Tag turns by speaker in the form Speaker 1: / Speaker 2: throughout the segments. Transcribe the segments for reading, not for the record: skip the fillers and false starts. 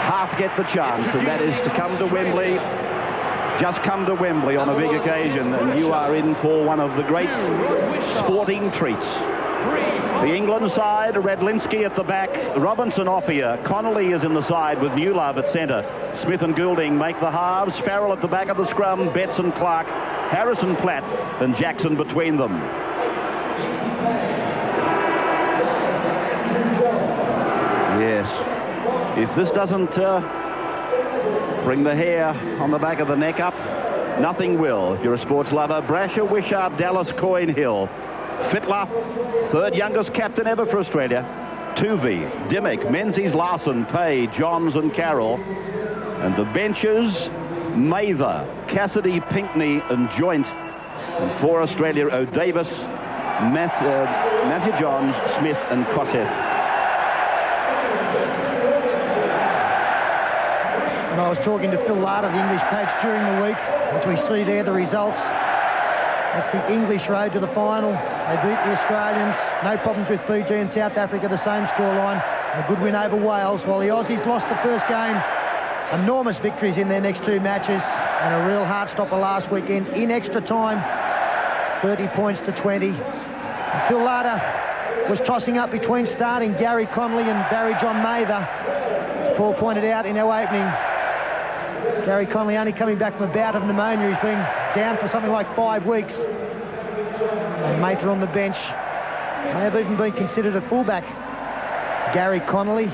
Speaker 1: half get the chance, and that is to come to Wembley. Just come to Wembley on a big occasion, and you are in for one of the great sporting treats. The England side, Radlinski at the back, Robinson off here. Connolly is in the side with Newlove at centre. Smith and Goulding make the halves. Farrell at the back of the scrum. Betts and Clark, Harrison Platt and Jackson between them. Yes. If this doesn't bring the hair on the back of the neck up, nothing will. If you're a sports lover, Brasher, Wishart, Dallas, Coyne, Hill. Fittler, third youngest captain ever for Australia. Tuvey, Dimmick, Menzies, Larson, Pay, Johns and Carroll. And the benches, Mather, Cassidy, Pinkney and Joint. And for Australia, O'Davis, Matthew Johns, Smith and Kosef.
Speaker 2: And I was talking to Phil Larder, the English coach, during the week. As we see there, the results. That's the English road to the final. They beat the Australians. No problems with Fiji and South Africa, the same scoreline. A good win over Wales, while the Aussies lost the first game. Enormous victories in their next two matches. And a real heart-stopper last weekend in extra time. 30 points to 20. And Phil Larder was tossing up between starting Gary Connolly and Barry John Mather. As Paul pointed out in our opening, Gary Connolly only coming back from a bout of pneumonia. He's been down for something like 5 weeks. And Mather on the bench may have even been considered a fullback. Gary Connolly.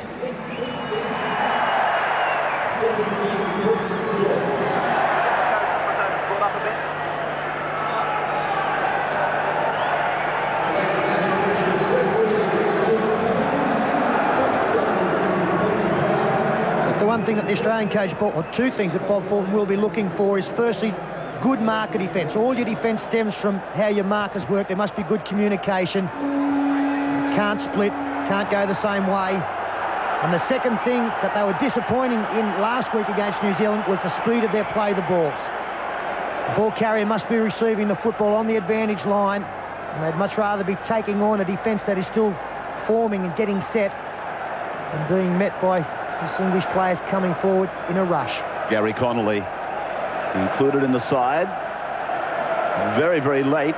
Speaker 2: The one thing that the Australian coach, or two things that Bob Fulton will be looking for, is firstly, good marker defence. All your defence stems from how your markers work. There must be good communication. Can't split, can't go the same way. And the second thing that they were disappointing in last week against New Zealand was the speed of their play the balls. The ball carrier must be receiving the football on the advantage line, and they'd much rather be taking on a defence that is still forming and getting set and being met by these English players coming forward in a rush.
Speaker 1: Gary Connolly included in the side. Very, very late.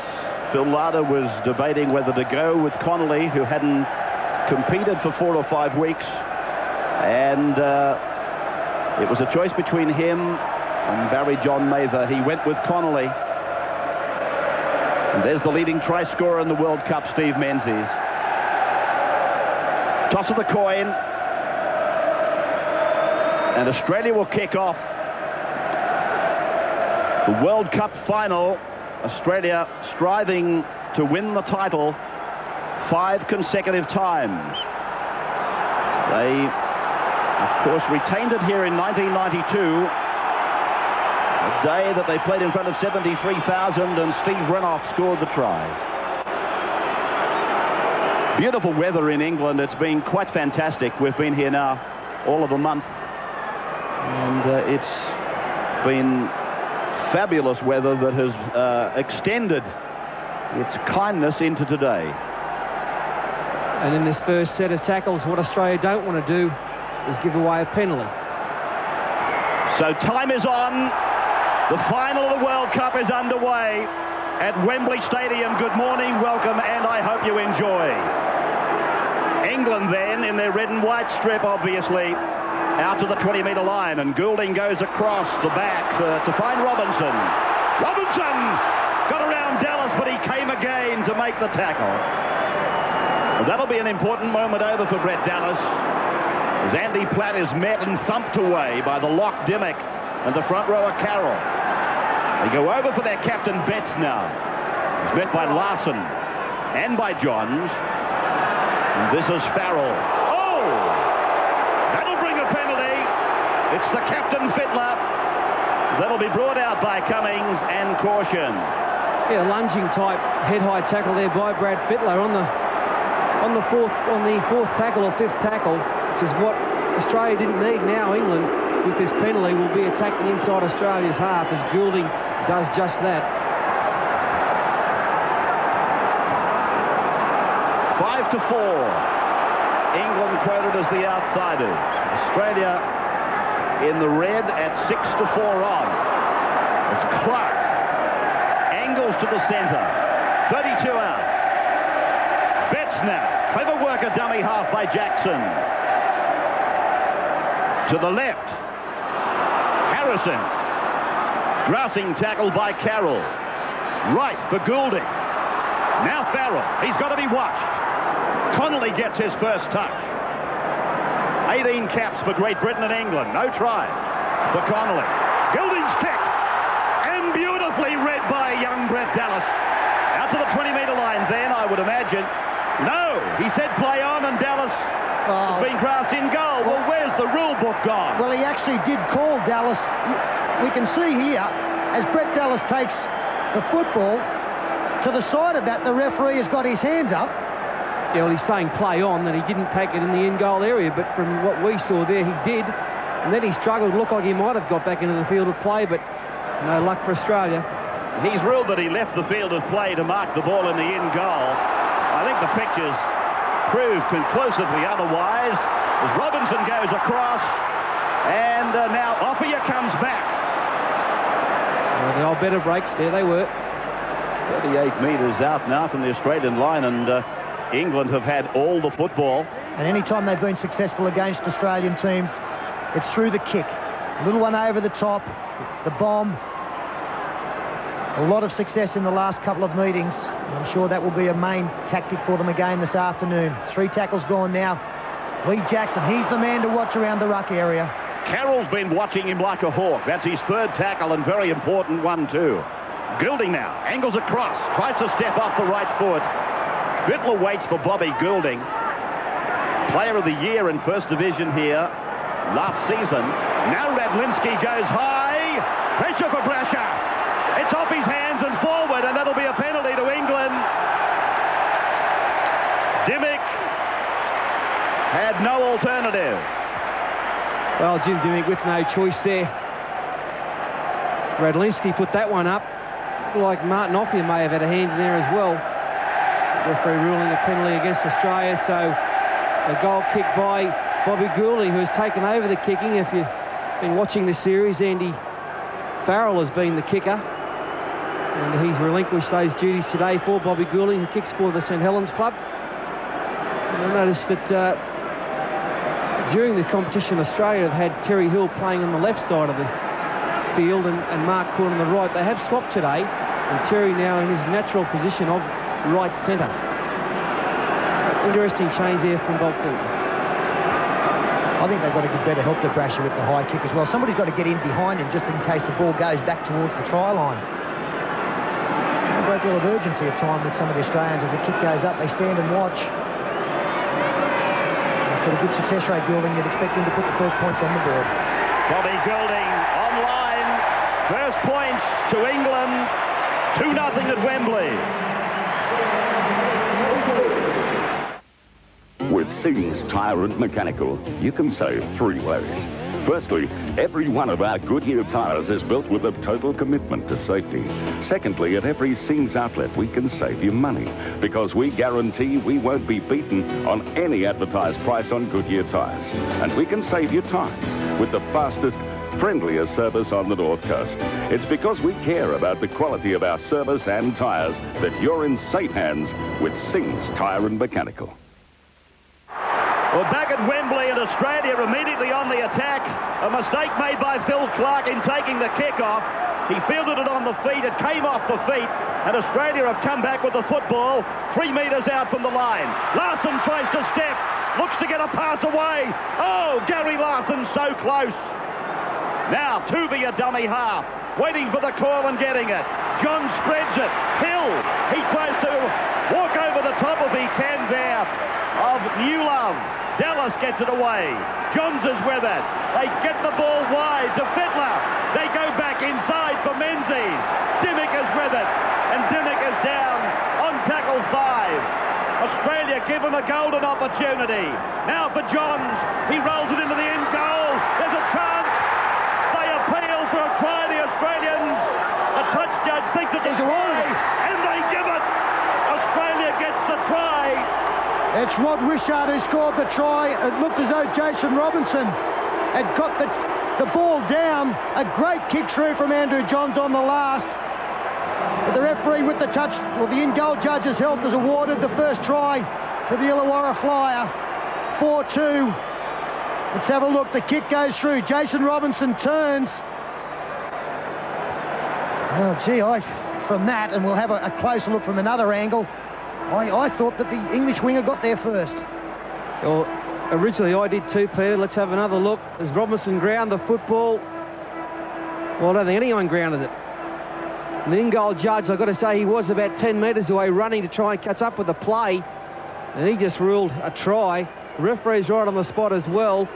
Speaker 1: Phil Larder was debating whether to go with Connolly, who hadn't competed for 4 or 5 weeks. And it was a choice between him and Barry John Mather. He went with Connolly. And there's the leading try scorer in the World Cup, Steve Menzies. Toss of the coin. And Australia will kick off the World Cup final. Australia striving to win the title 5 consecutive times. They, of course, retained it here in 1992, a day that they played in front of 73,000, and Steve Renouf scored the try. Beautiful weather in England. It's been quite fantastic. We've been here now all of a month, and it's been fabulous weather that has extended its kindness into today.
Speaker 3: And in this first set of tackles, what Australia don't want to do is give away a penalty.
Speaker 1: So time is on. The final of the World Cup is underway at Wembley Stadium. Good morning, welcome, and I hope you enjoy. England then in their red and white strip, obviously, out to the 20-metre line, and Goulding goes across the back to find Robinson. Robinson got around Dallas, but he came again to make the tackle. Well, that'll be an important moment over for Brett Dallas, as Andy Platt is met and thumped away by the lock Dimmick and the front rower Carroll. They go over for their captain Betts now. He's met by Larson and by Johns. And this is Farrell. Oh! That'll bring a penalty. It's the captain Fittler. That'll be brought out by Cummings and caution.
Speaker 3: Yeah, lunging type head-high tackle there by Brad Fittler on the fourth tackle or fifth tackle, which is what Australia didn't need. Now England, with this penalty, will be attacking inside Australia's half as Goulding does just that. 5-4. England quoted as the outsiders. Australia
Speaker 1: in the red at 6-4 on. It's Clark. Angles to the centre. 32 out. Betts now. Clever work, a dummy half by Jackson. To the left. Harrison. Grassing tackle by Carroll. Right for Goulding. Now Farrell. He's got to be watched. Connolly gets his first touch. 18 caps for Great Britain and England. No try for Connolly. Goulding's kick. And beautifully read by young Brett Dallas. Out to the 20-metre line then, I would imagine. No, he said play on, and Dallas has been grassed in goal. Well, where's the rule book gone?
Speaker 2: Well, he actually did call Dallas. We can see here, as Brett Dallas takes the football to the side of that, the referee has got his hands up.
Speaker 3: Yeah, well, he's saying play on, that he didn't take it in the end goal area, but from what we saw there, he did. And then he struggled. Looked like he might have got back into the field of play, but no luck for Australia.
Speaker 1: He's ruled that he left the field of play to mark the ball in the end goal. I think the pictures prove conclusively otherwise. As Robinson goes across, and now Oppia comes back.
Speaker 3: Well, the old better breaks, there they were.
Speaker 1: 38 metres out now from the Australian line, and England have had all the football.
Speaker 2: And any time they've been successful against Australian teams, it's through the kick. A little one over the top, the bomb. A lot of success in the last couple of meetings. I'm sure that will be a main tactic for them again this afternoon. 3 tackles gone now. Lee Jackson, he's the man to watch around the ruck area.
Speaker 1: Carroll's been watching him like a hawk. That's his 3rd tackle, and very important one too. Goulding now, angles across, tries to step off the right foot. Fittler waits for Bobby Goulding. Player of the year in First Division here last season. Now Radlinski goes high. Pressure for Brasher. It's off his hands and forward, and that'll be a penalty to England. Dimmick had no alternative.
Speaker 3: Well, Jim Dimmick with no choice there. Radlinski put that one up. Like Martin Oppia may have had a hand in there as well. The referee ruling a penalty against Australia, so a goal kick by Bobby Goulding, who has taken over the kicking. If you've been watching this series, Andy Farrell has been the kicker, and he's relinquished those duties today for Bobby Goulding, who kicks for the St Helens club. And I noticed that during the competition, Australia have had Terry Hill playing on the left side of the field and Mark Court on the right. They have swapped today, and Terry now in his natural position of right centre. Interesting change there from Bob Fulton.
Speaker 2: I think they've got to give better help to Brasher with the high kick as well. Somebody's got to get in behind him just in case the ball goes back towards the try line. A great deal of urgency at time with some of the Australians. As the kick goes up, they stand and watch. He's got a good success rate, Goulding. You'd expect him to put the first points on the board.
Speaker 1: Bobby Goulding online. First points to England. 2-0 at Wembley.
Speaker 4: With Sings Tyre and Mechanical, you can save 3 ways. Firstly, every one of our Goodyear tyres is built with a total commitment to safety. Secondly, at every Sings outlet, we can save you money because we guarantee we won't be beaten on any advertised price on Goodyear tyres. And we can save you time with the fastest, friendliest service on the North Coast. It's because we care about the quality of our service and tyres that you're in safe hands with Sings Tyre and Mechanical.
Speaker 1: Well, back at Wembley, and Australia immediately on the attack. A mistake made by Phil Clark in taking the kick-off. He fielded it on the feet. It came off the feet. And Australia have come back with the football 3 metres out from the line. Larson tries to step. Looks to get a pass away. Oh, Gary Larson so close. Now, Tuvia dummy half. Waiting for the call and getting it. John spreads it. Hill. He tries to walk over the top if he can there of New Love. Dallas gets it away. Johns is with it. They get the ball wide to Fittler. They go back inside for Menzies. Dimmick is with it. And Dimmick is down on tackle 5. Australia give him a golden opportunity. Now for Johns. He rolls it into the end goal. There's a chance. They appeal for a try, the Australians. The touch judge thinks it is away. And they give it. Australia gets the try.
Speaker 2: It's Rod Wishart who scored the try. It looked as though Jason Robinson had got the the ball down. A great kick through from Andrew Johns on the last. But the referee with the touch, or the in-goal judge's help, has awarded the first try to the Illawarra Flyer. 4-2. Let's have a look. The kick goes through. Jason Robinson turns. Oh, gee, from that, and we'll have a closer look from another angle, I thought that the English winger got there first.
Speaker 3: Well, originally I did too, Peter. Let's have another look. As Robinson ground the football. Well, I don't think anyone grounded it. And the in-goal judge, I've got to say, he was about 10 metres away running to try and catch up with the play. And he just ruled a try. The referee's right on the spot as well.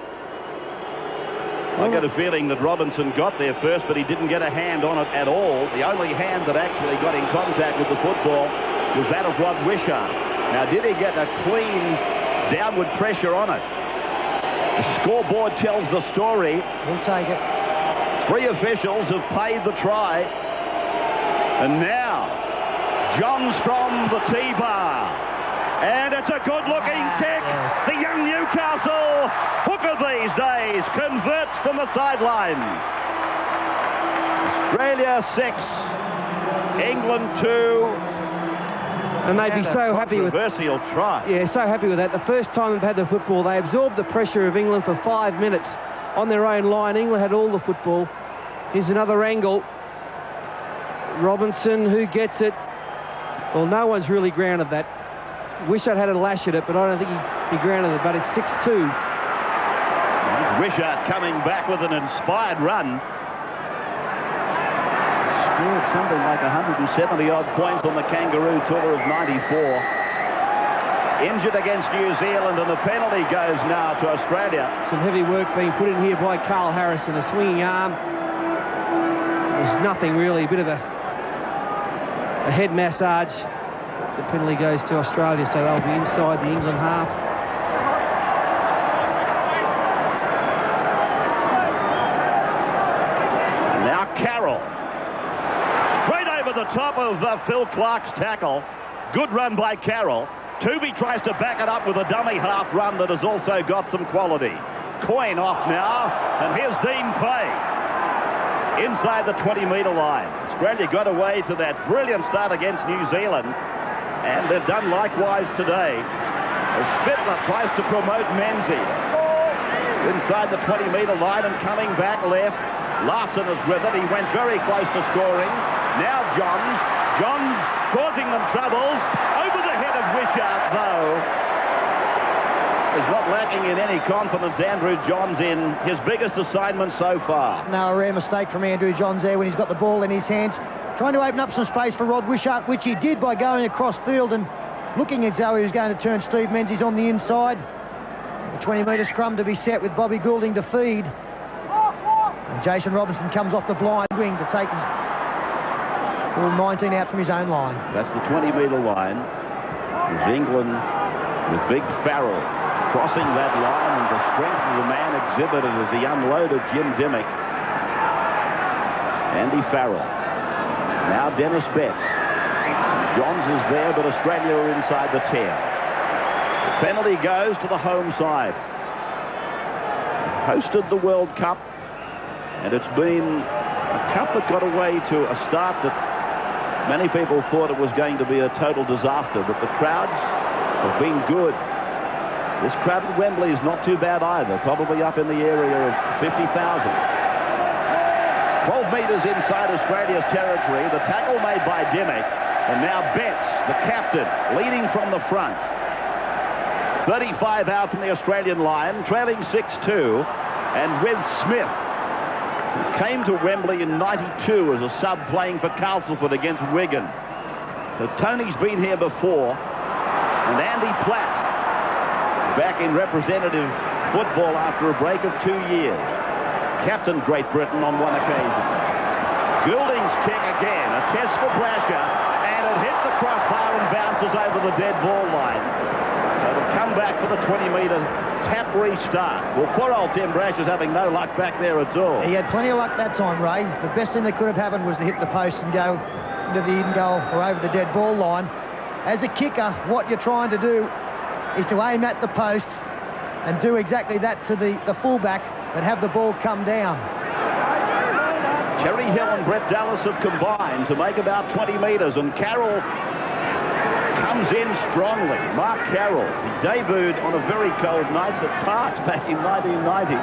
Speaker 1: I get a feeling that Robinson got there first, but he didn't get a hand on it at all. The only hand that actually got in contact with the football was that of Rod Wishart. Now, did he get a clean downward pressure on it? The scoreboard tells the story.
Speaker 2: He'll take it.
Speaker 1: 3 officials have paid the try. And now, Johns from the T-bar. And it's a good-looking kick.
Speaker 2: Yes.
Speaker 1: The young Newcastle hooker these days converts from the sideline. Australia 6, England 2.
Speaker 3: And they'd be so happy with...
Speaker 1: Controversial try.
Speaker 3: Yeah, so happy with that. The first time they've had the football, they absorbed the pressure of England for 5 minutes on their own line. England had all the football. Here's another angle. Robinson, who gets it? Well, no one's really grounded that. Wishart had a lash at it, but I don't think he grounded it, but it's 6-2.
Speaker 1: Wishart coming back with an inspired run. Scored something like 170-odd points on the Kangaroo Tour of 94. Injured against New Zealand, and the penalty goes now to Australia.
Speaker 3: Some heavy work being put in here by Carl Harrison. A swinging arm. There's nothing really, a bit of a head massage. The penalty goes to Australia, so they'll be inside the England half.
Speaker 1: Now Carroll. Straight over the top of Phil Clark's tackle. Good run by Carroll. Tooby tries to back it up with a dummy half run that has also got some quality. Coyne off now, and here's Dean Pay. Inside the 20-metre line. Australia got away to that brilliant start against New Zealand. And they've done likewise today as Fittler tries to promote Menzies. Inside the 20-metre line and coming back left. Larson is with it. He went very close to scoring. Now Johns. Johns causing them troubles. Over the head of Wishart, though. Is not lacking in any confidence, Andrew Johns, in his biggest assignment so far.
Speaker 2: No, a rare mistake from Andrew Johns there when he's got the ball in his hands. Trying to open up some space for Rod Wishart, which he did by going across field and looking as though he was going to turn Steve Menzies on the inside. The 20-metre scrum to be set with Bobby Goulding to feed. And Jason Robinson comes off the blind wing to take his all 19 out from his own line.
Speaker 1: That's the 20-metre line. There's England with Big Farrell crossing that line, and the strength of the man exhibited as he unloaded Jim Dimmick. Andy Farrell. Now Dennis Betts. Johns is there, but Australia are inside the 10. The penalty goes to the home side. Hosted the World Cup, and it's been a cup that got away to a start that many people thought it was going to be a total disaster, but the crowds have been good. This crowd at Wembley is not too bad either, probably up in the area of 50,000. 12 metres inside Australia's territory. The tackle made by Dimmick. And now Betts, the captain, leading from the front. 35 out from the Australian line, trailing 6-2. And with Smith, who came to Wembley in 92 as a sub playing for Castleford against Wigan. So Tony's been here before. And Andy Platt, back in representative football after a break of 2 years. Captain Great Britain on one occasion. Goulding's kick again, a test for Brasher, and it hit the crossbar and bounces over the dead ball line. So it'll come back for the 20-metre tap restart. Well, poor old Tim Brasher's having no luck back there at all.
Speaker 2: He had plenty of luck that time, Ray. The best thing that could have happened was to hit the post and go into the in goal or over the dead ball line. As a kicker, what you're trying to do is to aim at the posts and do exactly that to the fullback but have the ball come down.
Speaker 1: Terry Hill and Brett Dallas have combined to make about 20 metres, and Carroll comes in strongly. Mark Carroll, he debuted on a very cold night at Parks back in 1990,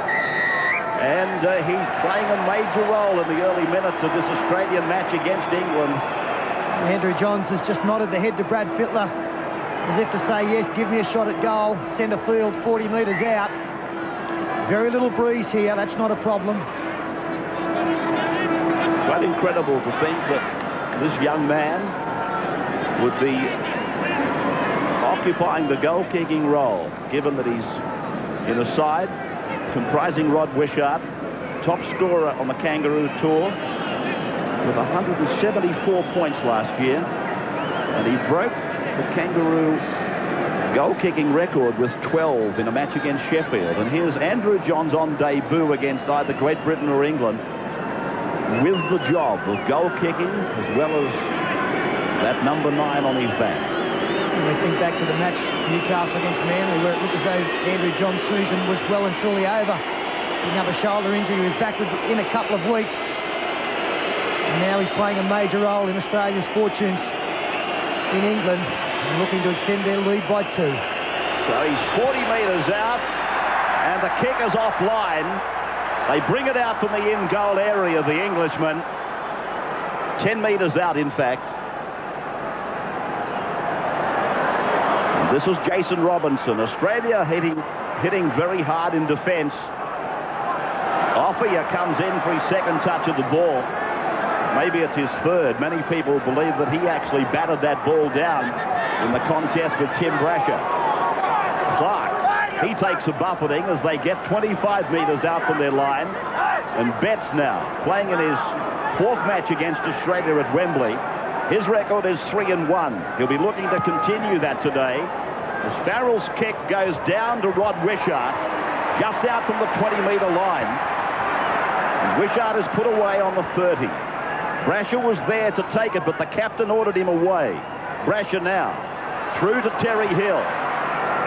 Speaker 1: and he's playing a major role in the early minutes of this Australian match against England.
Speaker 2: Andrew Johns has just nodded the head to Brad Fittler, as if to say, yes, give me a shot at goal, centre field, 40 metres out. Very little breeze here, that's not a problem.
Speaker 1: Quite incredible to think that this young man would be occupying the goal-kicking role, given that he's in a side comprising Rod Wishart, top scorer on the Kangaroo Tour, with 174 points last year, and he broke the Kangaroo goal-kicking record with 12 in a match against Sheffield. And here's Andrew Johns on debut against either Great Britain or England, with the job of goal-kicking as well as that number 9 on his back.
Speaker 2: And we think back to the match Newcastle against Manly, where it looked as though Andrew Johns' season was well and truly over. Picking up a shoulder injury, he was back in a couple of weeks. And now he's playing a major role in Australia's fortunes in England, and looking to extend their lead by 2.
Speaker 1: So he's 40 metres out, and the kick is offline. They bring it out from the in-goal area, the Englishman. 10 metres out, in fact. And this is Jason Robinson. Australia hitting very hard in defence. Offia comes in for his second touch of the ball. Maybe it's his third. Many people believe that he actually batted that ball down in the contest with Tim Brasher. Clark, he takes a buffeting as they get 25 metres out from their line. And Betts now, playing in his 4th match against Australia at Wembley. His record is 3-1. He'll be looking to continue that today, as Farrell's kick goes down to Rod Wishart, just out from the 20-metre line. And Wishart is put away on the 30. Brasher was there to take it, but the captain ordered him away. Brasher now, through to Terry Hill.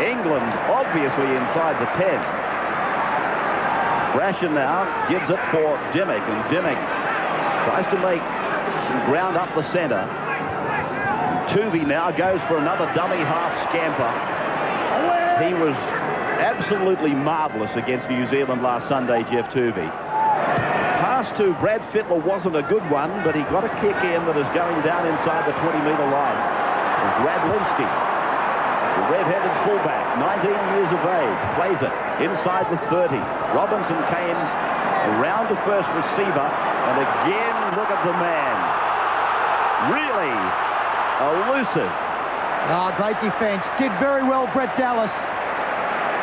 Speaker 1: England obviously inside the 10. Brasher now gives it for Dimmick, and Dimmick tries to make some ground up the centre. Tuvey now goes for another dummy half scamper. He was absolutely marvellous against New Zealand last Sunday, Jeff Tuvey. Pass to Brad Fittler wasn't a good one, but he got a kick in that is going down inside the 20-metre line. It's Radlinski, the red-headed fullback, 19 years of age, plays it inside the 30. Robinson came around the first receiver, and again, look at the man. Really elusive.
Speaker 2: Oh, great defence. Did very well, Brett Dallas.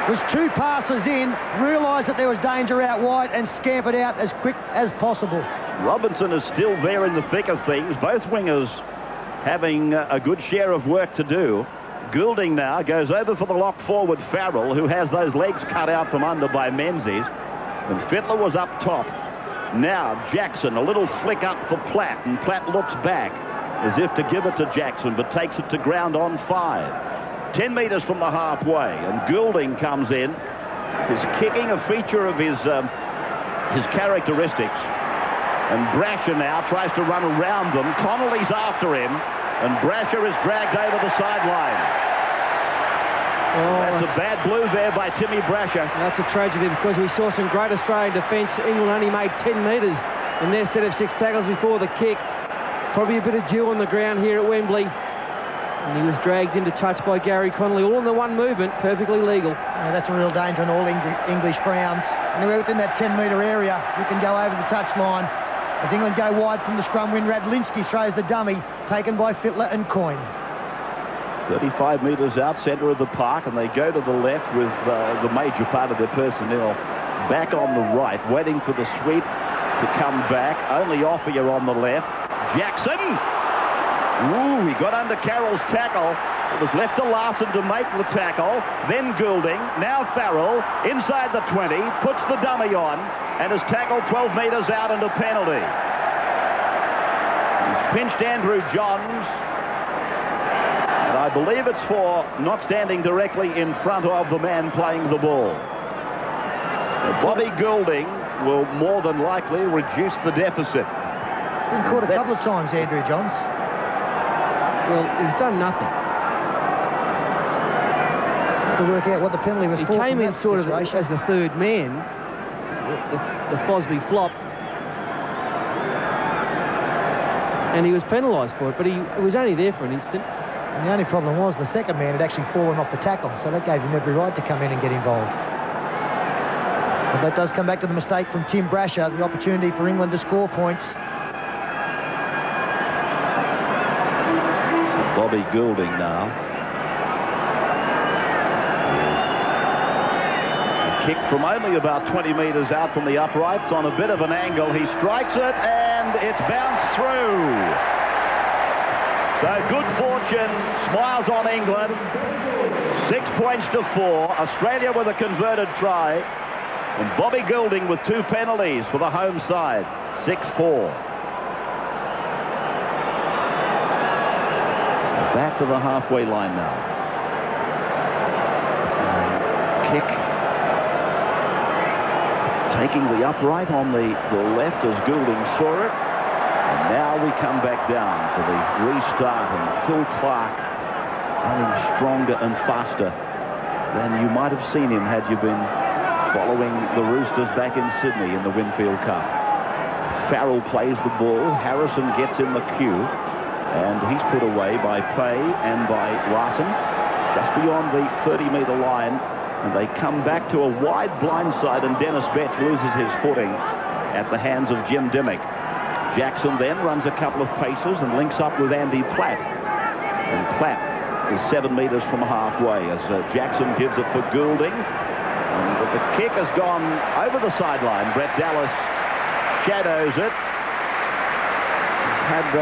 Speaker 2: Was 2 passes in, realised that there was danger out wide, and scampered out as quick as possible.
Speaker 1: Robinson is still there in the thick of things. Both wingers having a good share of work to do. Goulding now goes over for the lock forward Farrell, who has those legs cut out from under by Menzies. And Fittler was up top. Now Jackson, a little flick up for Platt, and Platt looks back as if to give it to Jackson, but takes it to ground on 5. 10 metres from the halfway, and Goulding comes in. His kicking a feature of his characteristics. And Brasher now tries to run around them. Connolly's after him, and Brasher is dragged over the sideline.
Speaker 3: Oh,
Speaker 1: that's a bad blue there by Timmy Brasher.
Speaker 3: That's a tragedy, because we saw some great Australian defence. England only made 10 metres in their set of 6 tackles before the kick. Probably a bit of dew on the ground here at Wembley. And he was dragged into touch by Gary Connolly, all in the one movement, perfectly legal.
Speaker 2: Yeah, that's a real danger on all English grounds. Anywhere within that 10-metre area, you can go over the touchline. As England go wide from the scrum, when Radlinski throws the dummy, taken by Fittler and Coyne.
Speaker 1: 35 metres out, centre of the park, and they go to the left with the major part of their personnel back on the right, waiting for the sweep to come back. Only Offia on the left. Jackson! Ooh, he got under Carroll's tackle. It was left to Larson to make the tackle. Then Goulding, now Farrell, inside the 20, puts the dummy on, and is tackled 12 metres out into penalty. He's pinched Andrew Johns, and I believe it's for not standing directly in front of the man playing the ball. Bobby Goulding will more than likely reduce the deficit.
Speaker 2: Been caught a couple of times, Andrew Johns.
Speaker 3: Well, he's done nothing.
Speaker 2: To work out what the penalty was
Speaker 3: He
Speaker 2: for.
Speaker 3: came in sort of as the third man, the Fosby flop, and he was penalised for it, but he was only there for an instant.
Speaker 2: And the only problem was the second man had actually fallen off the tackle, so that gave him every right to come in and get involved. But that does come back to the mistake from Tim Brasher, the opportunity for England to score points.
Speaker 1: Bobby Goulding now. A kick from only about 20 metres out from the uprights on a bit of an angle. He strikes it and it's bounced through. So good fortune smiles on England. 6 points to 4. Australia with a converted try. And Bobby Goulding with 2 penalties for the home side. 6-4. Back to the halfway line now. Kick. Taking the upright on the left as Goulding saw it. And now we come back down to the restart, and Phil Clark running stronger and faster than you might have seen him had you been following the Roosters back in Sydney in the Winfield Cup. Farrell plays the ball. Harrison gets in the queue. And he's put away by Pay and by Larson, just beyond the 30-metre line. And they come back to a wide blindside, and Dennis Betts loses his footing at the hands of Jim Dimmick. Jackson then runs a couple of paces and links up with Andy Platt. And Platt is 7 metres from halfway as Jackson gives it for Goulding. And the kick has gone over the sideline. Brett Dallas shadows it. Had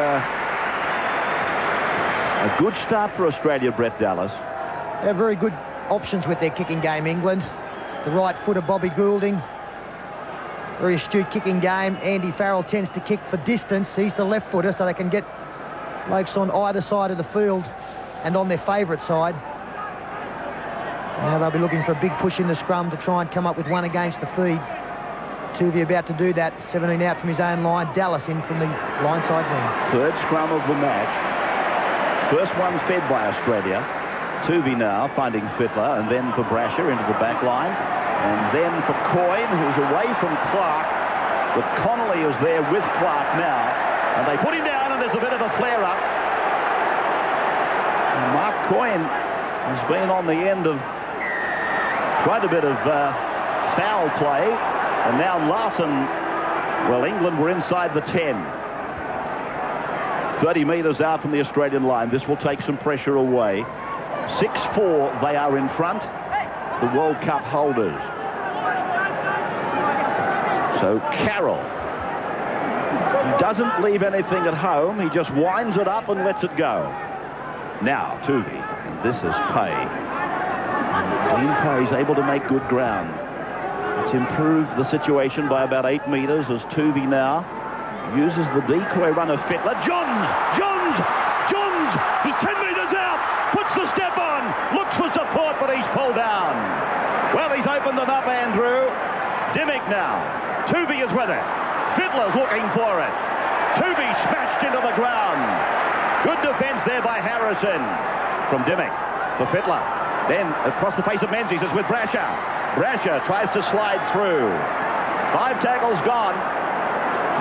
Speaker 1: a good start for Australia, Brett Dallas.
Speaker 2: They're very good options with their kicking game, England. The right footer, Bobby Goulding. Very astute kicking game. Andy Farrell tends to kick for distance. He's the left footer, so they can get blokes on either side of the field and on their favourite side. Now they'll be looking for a big push in the scrum to try and come up with one against the feed. Tuvey about to do that. 17 out from his own line. Dallas in from the line side wing.
Speaker 1: Third scrum of the match. First one fed by Australia. Tuvey now finding Fittler, and then for Brasher into the back line. And then for Coyne, who's away from Clark. But Connolly is there with Clark now. And they put him down, and there's a bit of a flare-up. Mark Coyne has been on the end of quite a bit of foul play. And now Larson, well, England were inside the 10. 30 metres out from the Australian line. This will take some pressure away. 6-4, they are in front, the World Cup holders. So Carroll, he doesn't leave anything at home. He just winds it up and lets it go. Now Tuvey, and this is Pay. Dean Pay is able to make good ground. It's improved the situation by about 8 metres as Tuvey now uses the decoy runner Fittler. Johns! He's 10 metres out, puts the step on, looks for support, but he's pulled down. Well, he's opened them up, Andrew. Dimmick now. Tuvey is with it. Fittler's looking for it. Tuvey smashed into the ground. Good defence there by Harrison. From Dimmick for Fittler. Then across the face of Menzies is with Brasher. Brasher tries to slide through. 5 tackles gone.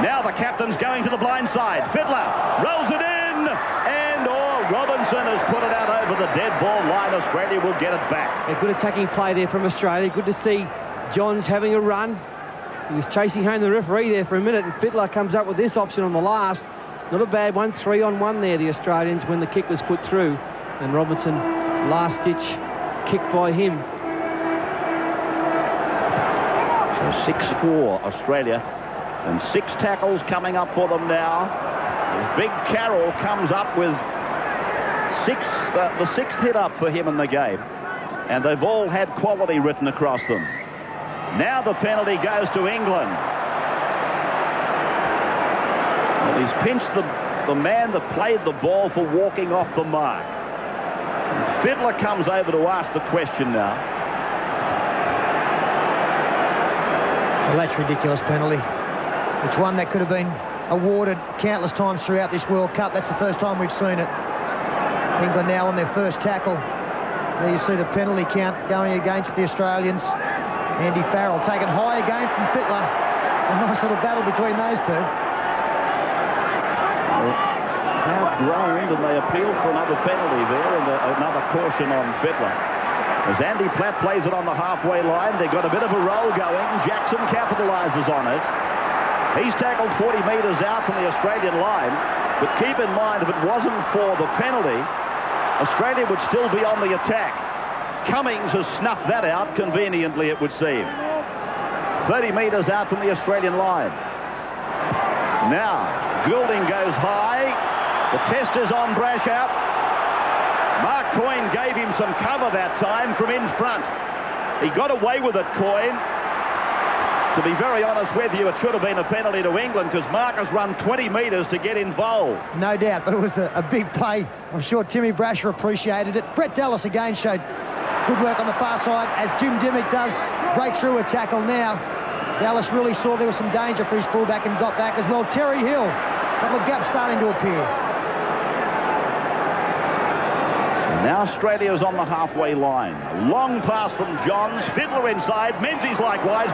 Speaker 1: Now the captain's going to the blind side. Fittler rolls it in, and Robinson has put it out over the dead ball line. Australia will get it back.
Speaker 3: A good attacking play there from Australia. Good to see Johns having a run. He was chasing home the referee there for a minute, and Fittler comes up with this option on the last. Not a bad one. 3-on-1 there, the Australians, when the kick was put through. And Robinson, last-ditch kick by him.
Speaker 1: So 6-4 Australia, and 6 tackles coming up for them now. As Big Carroll comes up with the 6th hit up for him in the game, and they've all had quality written across them. Now the penalty goes to England. Well, he's pinched the man that played the ball for walking off the mark. Fittler comes over to ask the question now.
Speaker 2: Well, that's ridiculous penalty. It's one that could have been awarded countless times throughout this World Cup. That's the first time we've seen it. England now on their first tackle. There you see the penalty count going against the Australians. Andy Farrell taken high again from Fittler. A nice little battle between those two.
Speaker 1: Crowd groaned and they appealed for another penalty there and another caution on Fittler. As Andy Platt plays it on the halfway line, they've got a bit of a roll going. Jackson capitalises on it. He's tackled 40 metres out from the Australian line, but keep in mind, if it wasn't for the penalty, Australia would still be on the attack. Cummings has snuffed that out conveniently, it would seem. 30 metres out from the Australian line. Now, Goulding goes high. The test is on Brasher. Mark Coyne gave him some cover that time from in front. He got away with it, Coyne. To be very honest with you, it should have been a penalty to England because Marcus run 20 metres to get involved.
Speaker 2: No doubt, but it was a big play. I'm sure Timmy Brasher appreciated it. Brett Dallas again showed good work on the far side as Jim Dimmick does break through a tackle now. Dallas really saw there was some danger for his fullback and got back as well. Terry Hill, a couple of gaps starting to appear.
Speaker 1: Now Australia's on the halfway line. A long pass from Johns. Fiddler inside. Menzies likewise.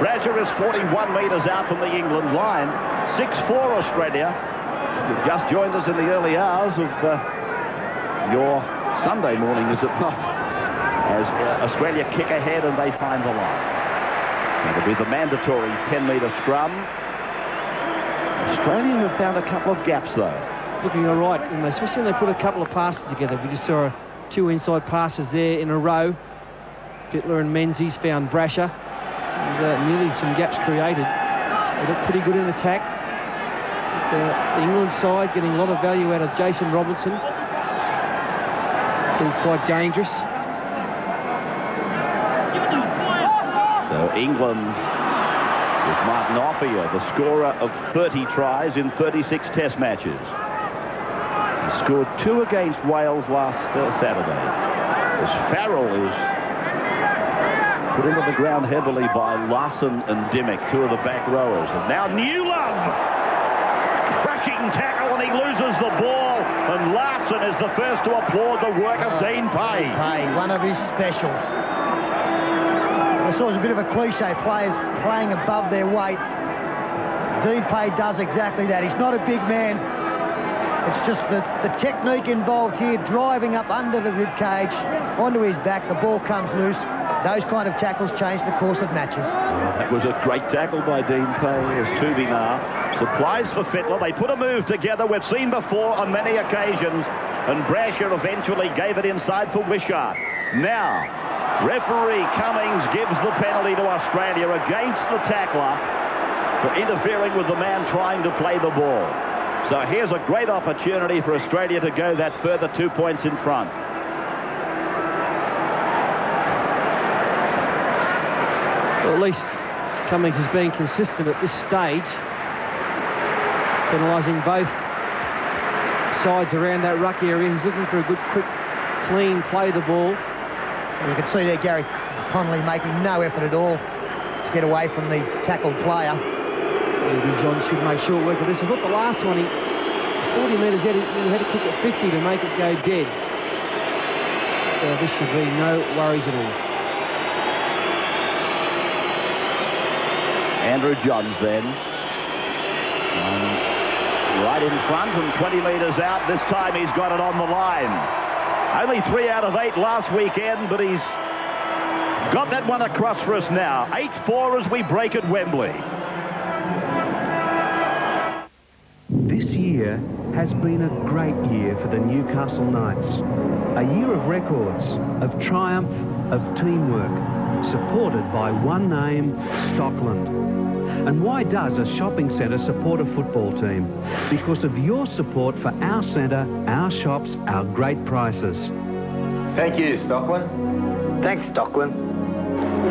Speaker 1: Brasher is 41 metres out from the England line. 6-4 Australia. You've just joined us in the early hours of your Sunday morning, is it not? As Australia kick ahead and they find the line. It'll be the mandatory 10-metre scrum. Australia have found a couple of gaps though.
Speaker 3: Looking all right, and especially when they put a couple of passes together. We just saw two inside passes there in a row. Fittler and Menzies found Brasher, and nearly some gaps created. They look pretty good in attack. The England side getting a lot of value out of Jason Robinson. Been quite dangerous.
Speaker 1: So England with Martin Offier, the scorer of 30 tries in 36 test matches. He scored 2 against Wales last Saturday. As Farrell is put into the ground heavily by Larson and Dimmick, 2 of the back rowers. And now Newland! Crushing tackle and he loses the ball. And Larson is the first to applaud the work of Dean Pay.
Speaker 2: Pay, one of his specials. I saw it was a bit of a cliche, players playing above their weight. Dean Pay does exactly that. He's not a big man. It's just the technique involved here, driving up under the rib cage, onto his back, the ball comes loose. Those kind of tackles change the course of matches.
Speaker 1: Yeah, that was a great tackle by Dean Pay as Tubinar supplies for Fittler. They put a move together we've seen before on many occasions, and Brasher eventually gave it inside for Wishart. Now, referee Cummings gives the penalty to Australia against the tackler for interfering with the man trying to play the ball. So here's a great opportunity for Australia to go that further 2 points in front.
Speaker 3: Well, at least Cummings is being consistent at this stage, penalising both sides around that ruck area. He's looking for a good, quick, clean play the ball.
Speaker 2: And you can see there Gary Connolly making no effort at all to get away from the tackled player.
Speaker 3: John should make short work of this. I thought the last one, he 40 metres out, he had to kick it 50 to make it go dead. So this should be no worries at all.
Speaker 1: Andrew Johns then. Right in front and 20 metres out. This time he's got it on the line. Only 3 out of 8 last weekend, but he's got that one across for us now. 8-4 as we break at Wembley.
Speaker 5: This year has been a great year for the Newcastle Knights. A year of records, of triumph, of teamwork, supported by one name, Stockland. And why does a shopping centre support a football team? Because of your support for our centre, our shops, our great prices.
Speaker 6: Thank you, Stockland.
Speaker 7: Thanks, Stockland.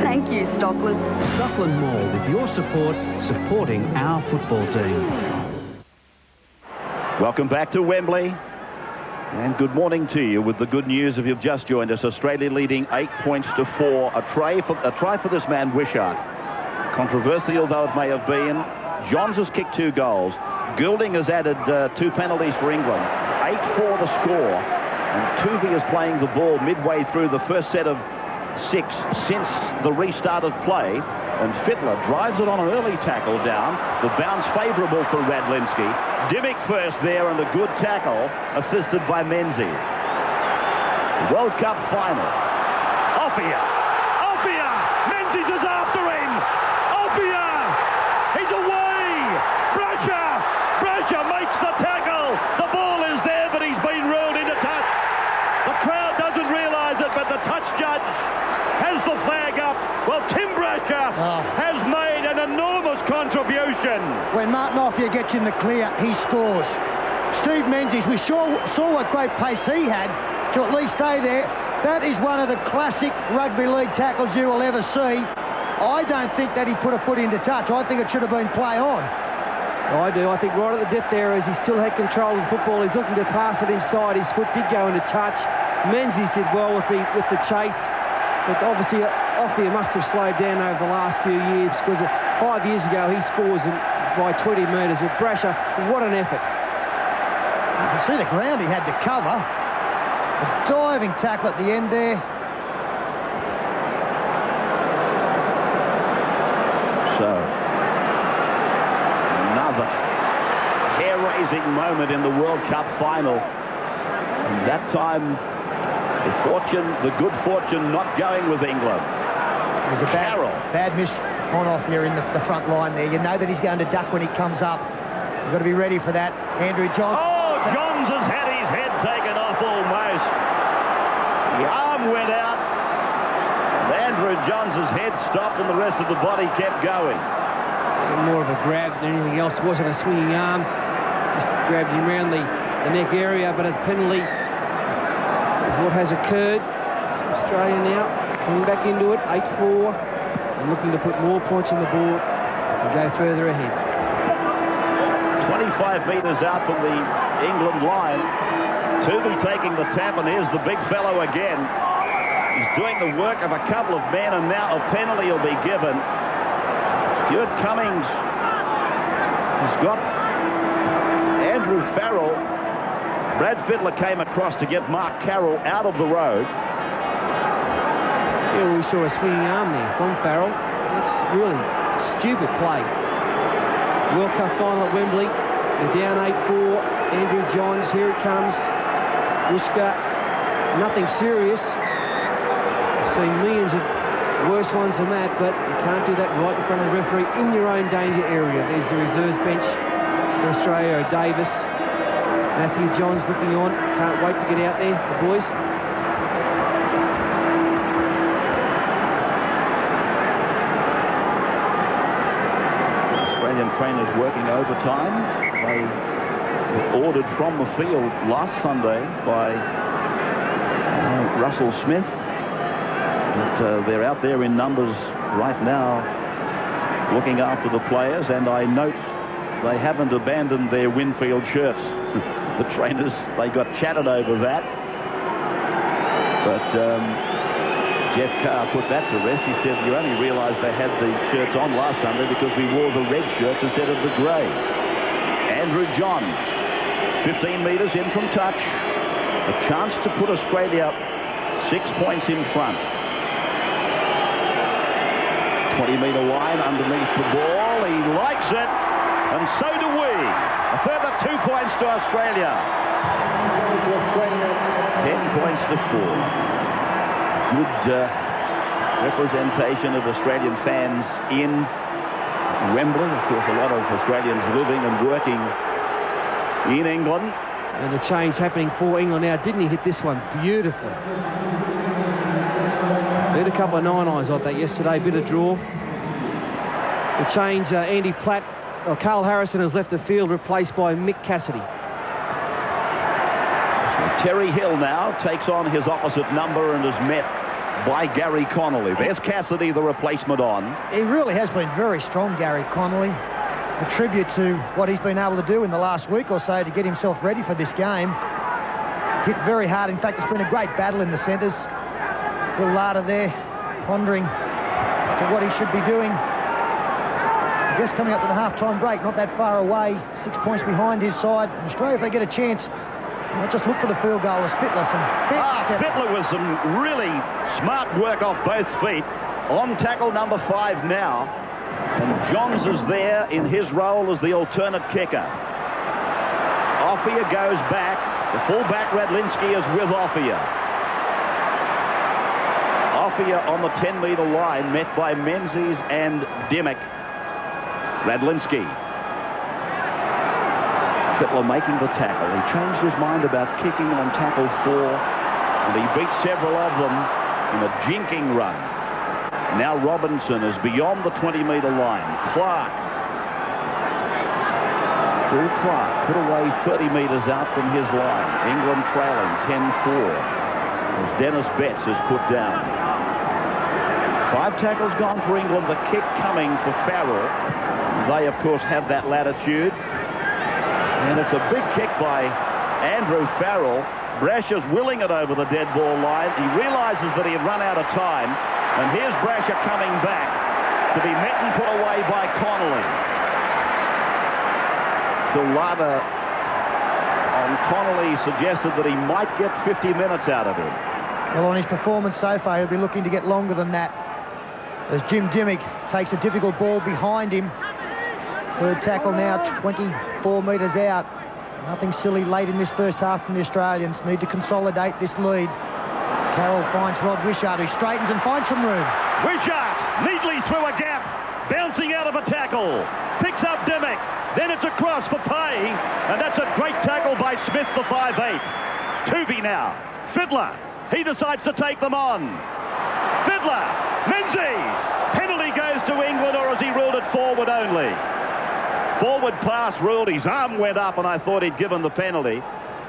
Speaker 8: Thank you, Stockland.
Speaker 5: Stockland Mall, with your support, supporting our football team.
Speaker 1: Welcome back to Wembley. And good morning to you with the good news if you've just joined us. Australia leading 8 points to 4. A try for this man, Wishart. Controversial though it may have been, Johns has kicked 2 goals. Goulding has added 2 penalties for England. 8-4 the score. And Tuvey is playing the ball midway through the first set of 6 since the restart of play. And Fittler drives it on an early tackle down. The bounce favourable for Radlinski. Dimmick first there and a good tackle assisted by Menzies. World Cup final. Ophir! Ophir! Menzies is after him! Ophir! He's away! Brasher makes the tackle! The ball is there, but he's been ruled into touch. The crowd doesn't realise it, but the touch judge has the flag up. Well, Tim Brasher has made an enormous contribution.
Speaker 2: When Martin Ophir gets in the clear, he scores. Steve Menzies, we saw what great pace he had to at least stay there. That is one of the classic rugby league tackles you will ever see. I don't think that he put a foot into touch. I think it should have been play on.
Speaker 3: I do. I think right at the depth there, as he still had control of the football, he's looking to pass it inside. His foot did go into touch. Menzies did well with the chase. But obviously, Ophir must have slowed down over the last few years, because 5 years ago he scores by 20 metres with Brasher. What an effort.
Speaker 2: You can see the ground he had to cover. A diving tackle at the end there.
Speaker 1: So, another hair-raising moment in the World Cup final. And that time, the good fortune not going with England.
Speaker 2: There's a bad miss on Ophir in the front line there. You know that he's going to duck when he comes up. You've got to be ready for that. Andrew Johns.
Speaker 1: Oh, Johns has had his head taken off almost. The arm went out. And Andrew Johns' head stopped and the rest of the body kept going.
Speaker 3: More of a grab than anything else. It wasn't a swinging arm. Just grabbed him around the neck area, but a penalty is what has occurred. Australia now coming back into it, 8-4, and looking to put more points on the board and go further ahead.
Speaker 1: 25 metres out from the England line. Tuvey taking the tap, and here's the big fellow again. He's doing the work of a couple of men, and now a penalty will be given. Stuart Cummings has got Andrew Farrell. Brad Fittler came across to get Mark Carroll out of the road.
Speaker 3: Yeah, we saw a swinging arm there from Farrell. That's really stupid play. World Cup final at Wembley. They're down 8-4. Andrew Johns, here it comes. Whisker, nothing serious. I've seen millions of worse ones than that, but you can't do that right in front of the referee in your own danger area. There's the reserves bench for Australia. Davis, Matthew Johns looking on. Can't wait to get out there, the boys.
Speaker 1: Australian trainers working overtime. They were ordered from the field last Sunday by Russell Smith. But they're out there in numbers right now looking after the players, and I note they haven't abandoned their Winfield shirts. The trainers, they got chatted over that. But Jeff Carr put that to rest. He said, you only realised they had the shirts on last Sunday because we wore the red shirts instead of the grey. Andrew Johns, 15 metres in from touch. A chance to put Australia 6 points in front. 20-metre line underneath the ball. He likes it, and so do we. A further 2 points to Australia. 10 points to 4. Good representation of Australian fans in Wembley. Of course, a lot of Australians living and working in England.
Speaker 3: And the change happening for England now. Didn't he hit this one beautifully? Did a couple of 9-irons like that yesterday, bit of draw. The change, Andy Platt, Carl Harrison has left the field, replaced by Mick Cassidy.
Speaker 1: So Terry Hill now takes on his opposite number and is met by Gary Connolly. There's Cassidy, the replacement on.
Speaker 2: He really has been very strong, Gary Connolly. A tribute to what he's been able to do in the last week or so to get himself ready for this game. Hit very hard. In fact, it's been a great battle in the centres. Phil Larder there pondering to what he should be doing. I guess coming up to the half-time break, not that far away, 6 points behind his side. And Australia, if they get a chance, might just look for the field goal as Fittler.
Speaker 1: Fittler with some really smart work off both feet. On tackle number 5 now. And Johns is there in his role as the alternate kicker. Offia goes back. The fullback, Radlinski, is with Offia. Offia on the 10-metre line, met by Menzies and Dimmick. Radlinski. Fittler making the tackle. He changed his mind about kicking on tackle 4, and he beat several of them in a jinking run. Now Robinson is beyond the 20-metre line. Clark. Drew Clark put away 30 metres out from his line. England trailing 10-4 as Dennis Betts is put down. 5 tackles gone for England. The kick coming for Farrell. They, of course, have that latitude. And it's a big kick by Andrew Farrell. Brasher's willing it over the dead ball line. He realises that he had run out of time. And here's Brasher coming back to be met and put away by Connolly. Dulada on Connolly suggested that he might get 50 minutes out of him.
Speaker 2: Well, on his performance so far, he'll be looking to get longer than that. As Jim Dimmick takes a difficult ball behind him. Third tackle now, 24 metres out. Nothing silly late in this first half from the Australians. Need to consolidate this lead. Carroll finds Rod Wishart, who straightens and finds some room.
Speaker 1: Wishart neatly through a gap, bouncing out of a tackle. Picks up Dimmick. Then it's across for Pay. And that's a great tackle by Smith, the 5'8". Tuvey now. Fittler. He decides to take them on. Fittler. Menzies. Penalty goes to England, or has he ruled it forward only? Forward pass ruled. His arm went up and I thought he'd given the penalty.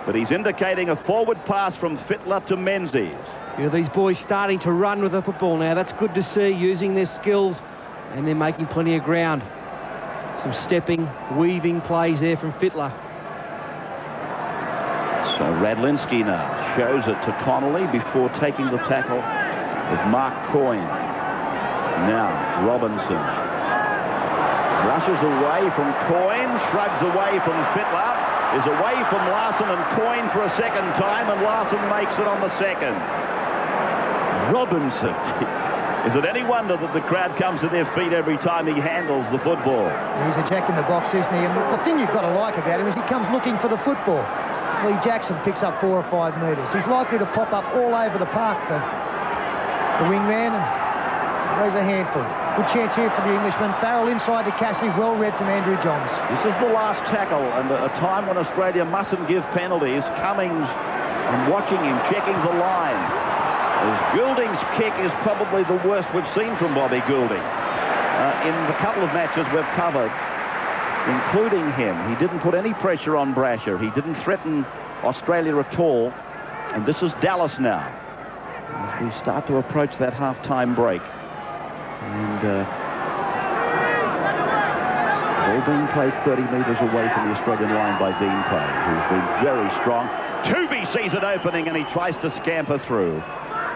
Speaker 1: But he's indicating a forward pass from Fittler to Menzies.
Speaker 3: Yeah, these boys starting to run with the football now. That's good to see, using their skills, and they're making plenty of ground. Some stepping, weaving plays there from Fittler.
Speaker 1: So Radlinski now shows it to Connolly before taking the tackle with Mark Coyne. Now Robinson rushes away from Coyne, shrugs away from Fittler, is away from Larson and Coyne for a second time, and Larson makes it on the second. Robinson. Is it any wonder that the crowd comes to their feet every time he handles the football?
Speaker 2: He's a jack in the box, isn't he? And the thing you've got to like about him is he comes looking for the football. Lee Jackson picks up 4 or 5 metres. He's likely to pop up all over the park, the wingman, and throws a handful. Good chance here for the Englishman. Farrell inside to Cassidy, well read from Andrew Johns.
Speaker 1: This is the last tackle, and a time when Australia mustn't give penalties. Cummings, and watching him, checking the line. As Goulding's kick is probably the worst we've seen from Bobby Goulding. In the couple of matches we've covered, including him, he didn't put any pressure on Brasher. He didn't threaten Australia at all. And this is Dallas now, as we start to approach that half-time break. And ball being played 30 metres away from the Australian line by Dean Pay, who's been very strong. Tuvey sees it opening and he tries to scamper through.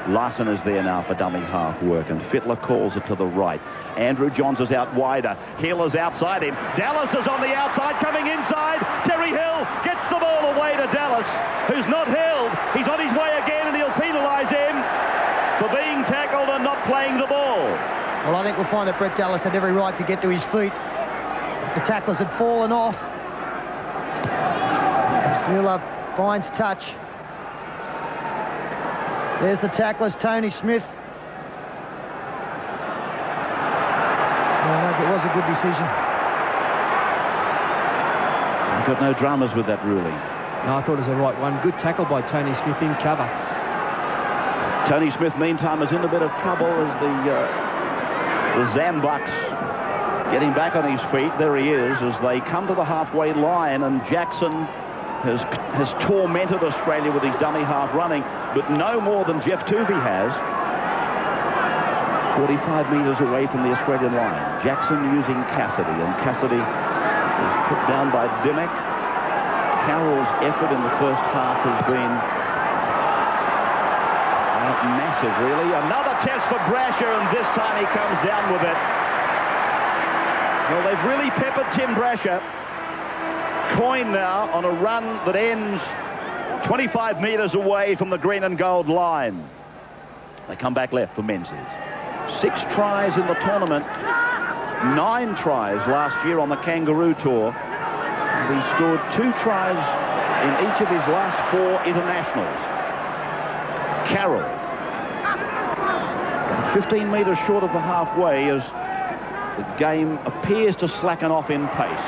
Speaker 1: Larson is there now for dummy half work, and Fittler calls it to the right. Andrew Johns is out wider. Hill is outside him. Dallas is on the outside, coming inside. Terry Hill gets the ball away to Dallas, who's not held. He's on his way again, and he'll penalise him for being tackled and not playing the ball.
Speaker 2: Well, I think we'll find that Brett Dallas had every right to get to his feet. The tacklers had fallen off. Steele finds touch. There's the tacklers, Tony Smith. No, I think it was a good decision.
Speaker 1: I've got no dramas with that ruling.
Speaker 3: No, I thought it was the right one. Good tackle by Tony Smith in cover.
Speaker 1: Tony Smith, meantime, is in a bit of trouble as the Zambucks getting back on his feet. There he is as they come to the halfway line, and Jackson has tormented Australia with his dummy half running, but no more than Jeff Tuvey has. 45 metres away from the Australian line. Jackson using Cassidy, and Cassidy is put down by Dimmick. Carroll's effort in the first half has been massive, really. Another test for Brasher, and this time he comes down with it. Well, they've really peppered Tim Brasher. Coyne now on a run that ends 25 metres away from the green and gold line. They come back left for Menzies. 6 tries in the tournament. 9 tries last year on the Kangaroo Tour. And he scored 2 tries in each of his last 4 internationals. Carroll. 15 metres short of the halfway as the game appears to slacken off in pace.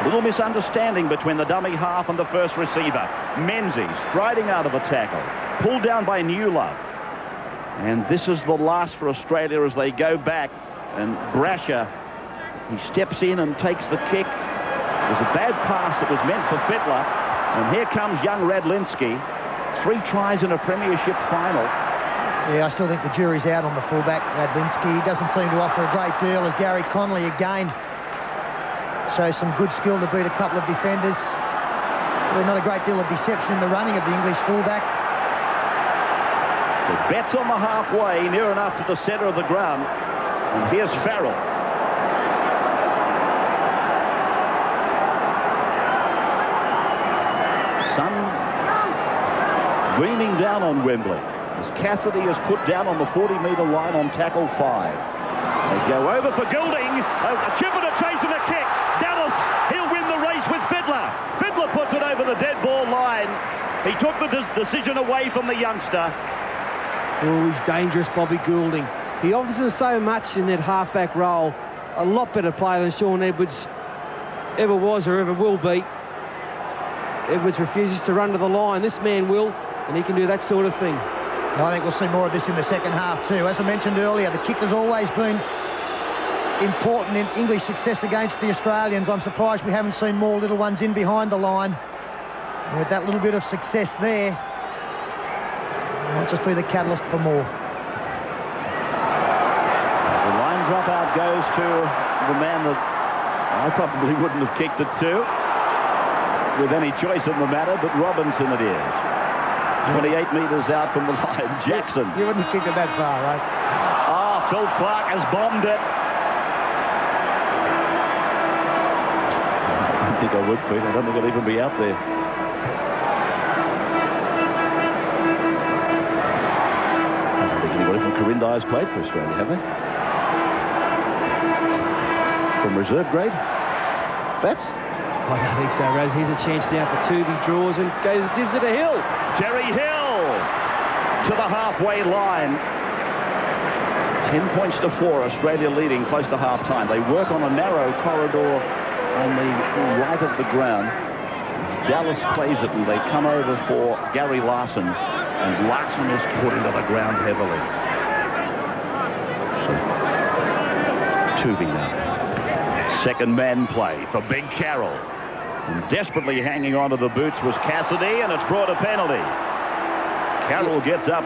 Speaker 1: A little misunderstanding between the dummy half and the first receiver. Menzies striding out of a tackle. Pulled down by Newlove. And this is the last for Australia as they go back. And Brasher, he steps in and takes the kick. It was a bad pass that was meant for Fittler. And here comes young Radlinski. 3 tries in a premiership final.
Speaker 2: Yeah, I still think the jury's out on the fullback, Radlinski. He doesn't seem to offer a great deal as Gary Connolly again shows some good skill to beat a couple of defenders. Really not a great deal of deception in the running of the English fullback.
Speaker 1: The bet's on the halfway, near enough to the centre of the ground. And here's Farrell. Sun beaming down on Wembley as Cassidy is put down on the 40-metre line on tackle 5. They go over for Goulding. A chip and a chase and a kick. Dallas, he'll win the race with Fittler. Fittler puts it over the dead ball line. He took the decision away from the youngster.
Speaker 3: Oh, he's dangerous, Bobby Goulding. He offers us so much in that halfback role. A lot better player than Sean Edwards ever was or ever will be. Edwards refuses to run to the line. This man will, and he can do that sort of thing.
Speaker 2: I think we'll see more of this in the second half too. As I mentioned earlier, the kick has always been important in English success against the Australians. I'm surprised we haven't seen more little ones in behind the line. And with that little bit of success there, it might just be the catalyst for more.
Speaker 1: The line dropout goes to the man that I probably wouldn't have kicked it to with any choice in the matter, but Robinson it is. 28 metres out from the line. Jackson.
Speaker 2: You wouldn't have kicked it that far, right?
Speaker 1: Oh, Phil Clark has bombed it. I don't think I would, Pete. I don't think I'd even be out there. I don't think anybody from Corinda has played for Australia, have they? From reserve grade? Fats?
Speaker 3: I don't think so, Raz. Here's a chance now for Tooby. Draws and goes dibs at a Hill.
Speaker 1: Jerry Hill to the halfway line. 10 points to 4. Australia leading close to half-time. They work on a narrow corridor on the right of the ground. Dallas plays it, and they come over for Gary Larson. And Larson is put into the ground heavily. So, Tooby now. Second man play for Big Carroll. And desperately hanging on to the boots was Cassidy, and it's brought a penalty. Carroll gets up,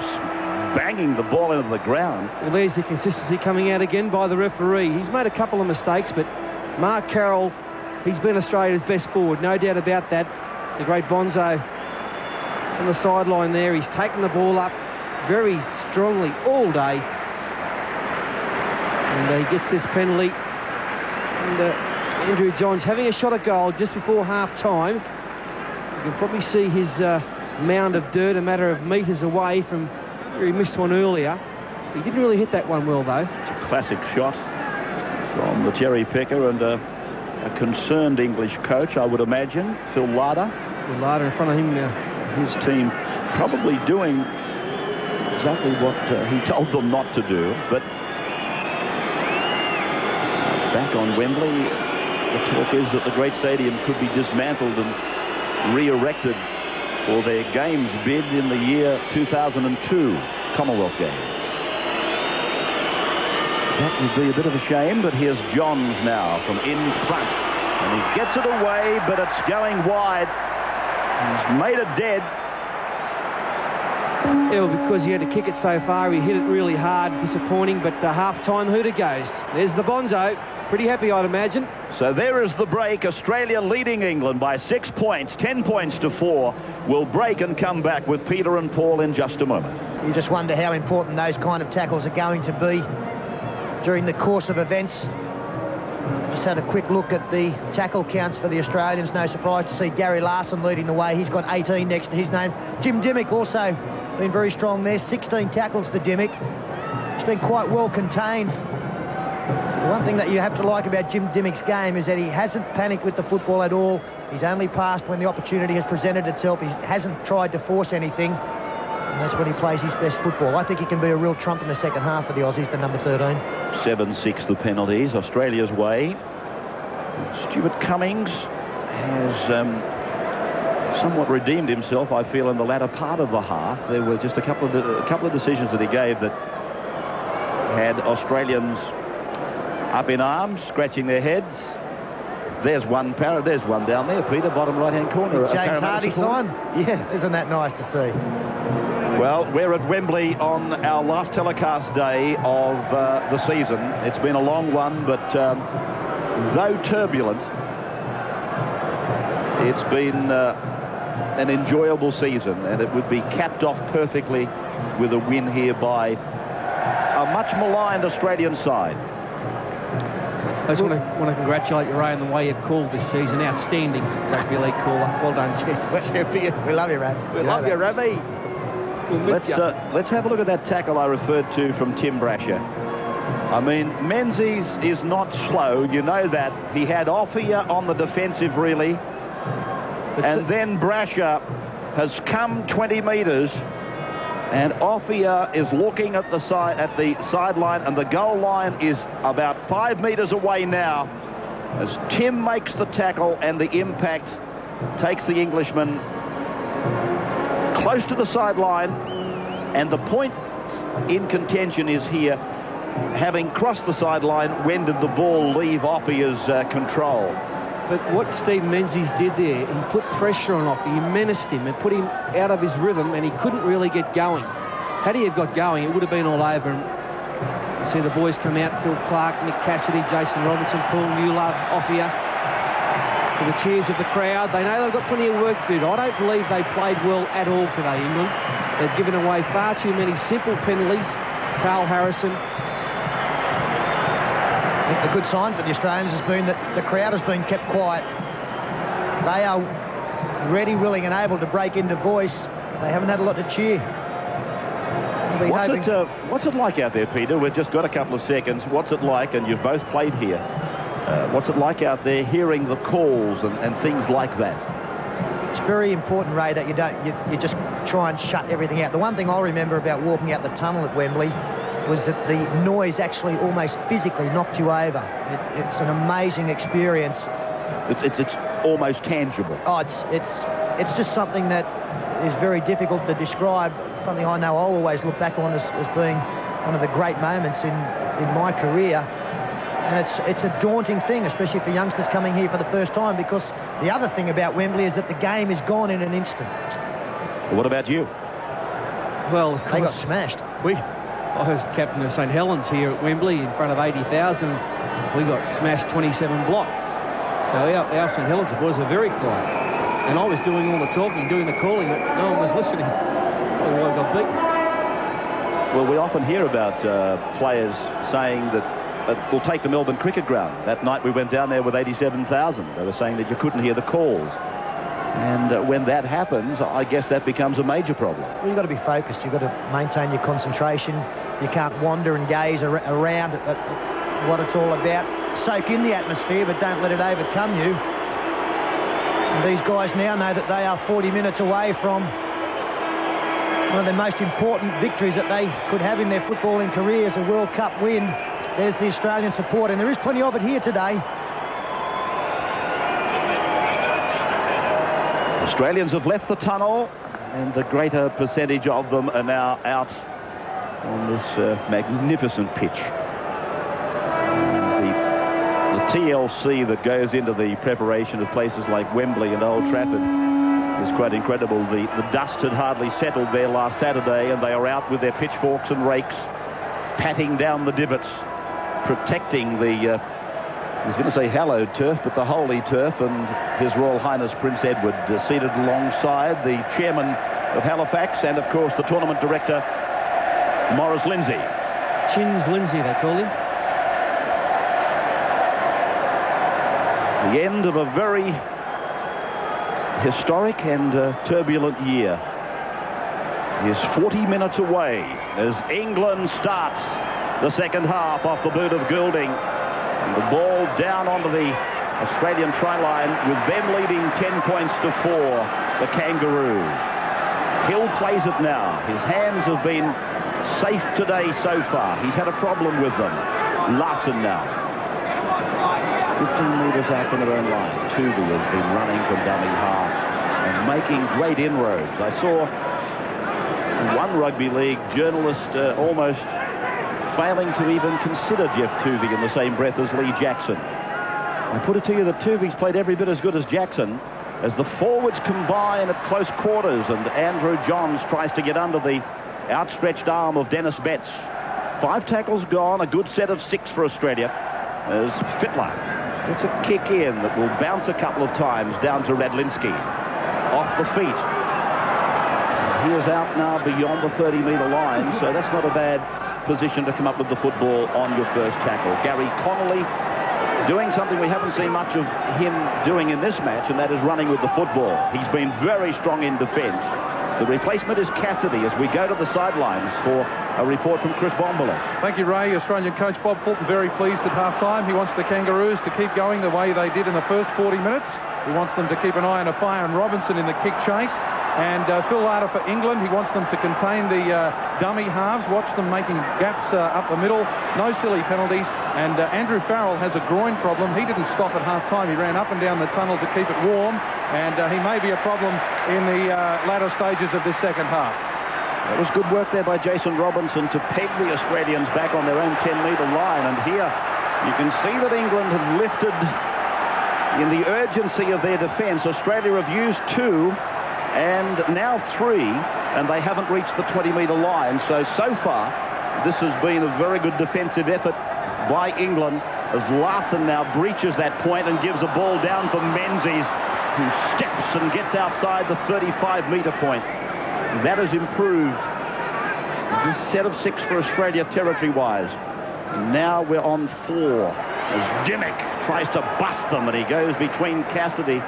Speaker 1: banging the ball into the ground.
Speaker 3: Well, there's the consistency coming out again by the referee. He's made a couple of mistakes, but Mark Carroll, he's been Australia's best forward, no doubt about that. The great Bonzo on the sideline there. He's taken the ball up very strongly all day. And he gets this penalty. And Andrew Johns having a shot at goal just before half-time. You can probably see his mound of dirt a matter of metres away from where he missed one earlier. He didn't really hit that one well, though.
Speaker 1: It's a classic shot from the cherry picker and a concerned English coach, I would imagine, Phil Larder.
Speaker 3: Phil Larder in front of him now.
Speaker 1: His team probably doing exactly what he told them not to do, but back on Wembley, the talk is that the great stadium could be dismantled and re-erected for their games bid in the year 2002 Commonwealth Games. That would be a bit of a shame, but here's Johns now from in front. And he gets it away, but it's going wide. He's made it dead.
Speaker 3: Yeah, well, because he had to kick it so far, he hit it really hard, disappointing, but half-time hooter goes. There's the Bonzo. Pretty happy, I'd imagine.
Speaker 1: So there is the break. Australia leading England by 6 points, 10 points to 4. We'll break and come back with Peter and Paul in just a moment.
Speaker 2: You just wonder how important those kind of tackles are going to be during the course of events. Just had a quick look at the tackle counts for the Australians. No surprise to see Gary Larson leading the way. He's got 18 next to his name. Jim Dimmick also been very strong there. 16 tackles for Dimmick. It's been quite well contained. The one thing that you have to like about Jim Dimmick's game is that he hasn't panicked with the football at all. He's only passed when the opportunity has presented itself. He hasn't tried to force anything. And that's when he plays his best football. I think he can be a real trump in the second half for the Aussies, the number 13.
Speaker 1: 7-6 the penalties, Australia's way. Stuart Cummings has somewhat redeemed himself, I feel, in the latter part of the half. There were just a couple of decisions that he gave that had Australians up in arms, scratching their heads. There's one down there, Peter, bottom right-hand corner.
Speaker 2: James Hardy sign.
Speaker 1: Yeah.
Speaker 2: Isn't that nice to see?
Speaker 1: Well, we're at Wembley on our last telecast day of the season. It's been a long one, but though turbulent, it's been an enjoyable season, and it would be capped off perfectly with a win here by a much maligned Australian side.
Speaker 3: I just want to congratulate you, Ray, on the way you've called this season. Outstanding rugby league caller. Well done, Jeff.
Speaker 2: We love you, Rabs.
Speaker 3: We love you, Rabbi.
Speaker 1: Let's have a look at that tackle I referred to from Tim Brasher. I mean, Menzies is not slow. You know that. He had Offia on the defensive, really. And then Brasher has come 20 metres, and Offia is looking at the sideline, and the goal line is about 5 metres away now as Tim makes the tackle, and the impact takes the Englishman close to the sideline. And the point in contention is here, having crossed the sideline, when did the ball leave Offia's control?
Speaker 3: But what Steve Menzies did there, he put pressure on Offia, he menaced him and put him out of his rhythm, and he couldn't really get going. Had he have got going, it would have been all over. And you see the boys come out, Phil Clark, Nick Cassidy, Jason Robinson, Paul Newlove, Offia. For the cheers of the crowd. They know they've got plenty of work to do. I don't believe they played well at all today, England. They've given away far too many simple penalties. Carl Harrison.
Speaker 2: I think the good sign for the Australians has been that the crowd has been kept quiet. They are ready, willing and able to break into voice. They haven't had a lot to cheer.
Speaker 1: What's it like out there, Peter? We've just got a couple of seconds. What's it like, and you've both played here, what's it like out there hearing the calls and things like that?
Speaker 2: It's very important, Ray, that you just try and shut everything out. The one thing I'll remember about walking out the tunnel at Wembley was that the noise actually almost physically knocked you over. It's an amazing experience.
Speaker 1: It's almost tangible.
Speaker 2: Oh, it's just something that is very difficult to describe. Something I know I'll always look back on as being one of the great moments in my career. And it's a daunting thing, especially for youngsters coming here for the first time, because the other thing about Wembley is that the game is gone in an instant.
Speaker 1: What about you?
Speaker 3: Well,
Speaker 2: they got smashed.
Speaker 3: I was captain of St Helens here at Wembley in front of 80,000. We got smashed 27 block. So our St Helens boys were very quiet. And I was doing all the talking, doing the calling, but no one was listening. Oh, I got beaten.
Speaker 1: Well, we often hear about players saying that we'll take the Melbourne Cricket Ground. That night we went down there with 87,000. They were saying that you couldn't hear the calls. And when that happens, I guess that becomes a major problem.
Speaker 2: Well, you've got to be focused. You've got to maintain your concentration. You can't wander and gaze around at what it's all about. Soak in the atmosphere, but don't let it overcome you. And these guys now know that they are 40 minutes away from one of the most important victories that they could have in their footballing careers, a World Cup win. There's the Australian support, and there is plenty of it here today.
Speaker 1: Australians have left the tunnel, and the greater percentage of them are now out on this magnificent pitch. The TLC that goes into the preparation of places like Wembley and Old Trafford is quite incredible. The dust had hardly settled there last Saturday, and they are out with their pitchforks and rakes, patting down the divots, protecting the I was going to say hallowed turf, but the holy turf, and His Royal Highness Prince Edward seated alongside the chairman of Halifax and, of course, the tournament director, Maurice Lindsay.
Speaker 3: Chins Lindsay, they call him.
Speaker 1: The end of a very historic and turbulent year is 40 minutes away as England starts the second half off the boot of Goulding. And the ball down onto the Australian try line with them leading 10 points to 4, the Kangaroos. Hill plays it now. His hands have been safe today so far. He's had a problem with them. Larson now. 15 metres out from their own line. Tuvey has been running from dummy half and making great inroads. I saw one rugby league journalist almost failing to even consider Jeff Tuvey in the same breath as Lee Jackson. I put it to you that Tuvey's played every bit as good as Jackson as the forwards combine at close quarters, and Andrew Johns tries to get under the outstretched arm of Dennis Betts. 5 tackles gone, a good set of 6 for Australia as Fittler gets a kick in that will bounce a couple of times down to Radlinski. Off the feet. He is out now beyond the 30-metre line, so that's not a bad position to come up with the football on your first tackle. Gary Connolly doing something we haven't seen much of him doing in this match, and that is running with the football. He's been very strong in defence. The replacement is Cassidy as we go to the sidelines for a report from Chris Bombolas.
Speaker 9: Thank you, Ray. Australian coach Bob Fulton very pleased at half-time. He wants the Kangaroos to keep going the way they did in the first 40 minutes. He wants them to keep an eye on Afai and Robinson in the kick chase. And Phil Larder for England, he wants them to contain the dummy halves, watch them making gaps up the middle, no silly penalties. And Andrew Farrell has a groin problem. He didn't stop at half-time. He ran up and down the tunnel to keep it warm, and he may be a problem in the latter stages of this second half.
Speaker 1: It was good work there by Jason Robinson to peg the Australians back on their own 10-metre line. And here you can see that England have lifted in the urgency of their defence. Australia have used 2 and now 3, and they haven't reached the 20-metre line. So far, this has been a very good defensive effort by England as Larson now breaches that point and gives a ball down for Menzies, who steps and gets outside the 35-metre point. That has improved this set of 6 for Australia territory-wise. Now we're on 4 as Dimmick tries to bust them, and he goes between Cassidy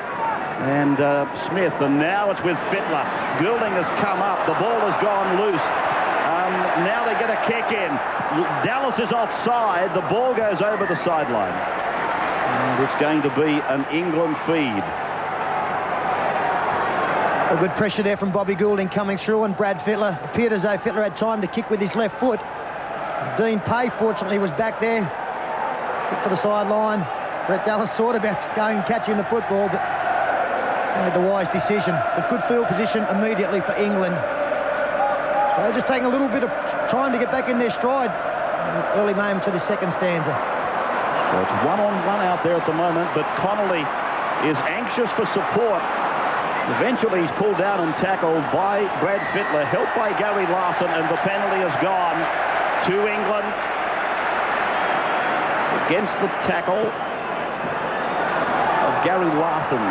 Speaker 1: and Smith, and now it's with Fittler. Goulding has come up, the ball has gone loose. Now they get a kick in. Dallas is offside, the ball goes over the sideline. And it's going to be an England feed.
Speaker 2: A good pressure there from Bobby Goulding coming through, and Brad Fittler. Appeared as though Fittler had time to kick with his left foot. Dean Pay, fortunately, was back there. Hit for the sideline. Brett Dallas thought about going and catching the football, but made the wise decision. A good field position immediately for England. So just taking a little bit of time to get back in their stride. Early moments of the second stanza.
Speaker 1: So it's 1-on-1 out there at the moment, but Connolly is anxious for support. Eventually he's pulled down and tackled by Brad Fittler, helped by Gary Larson, and the penalty has gone to England. Against the tackle of Gary Larson,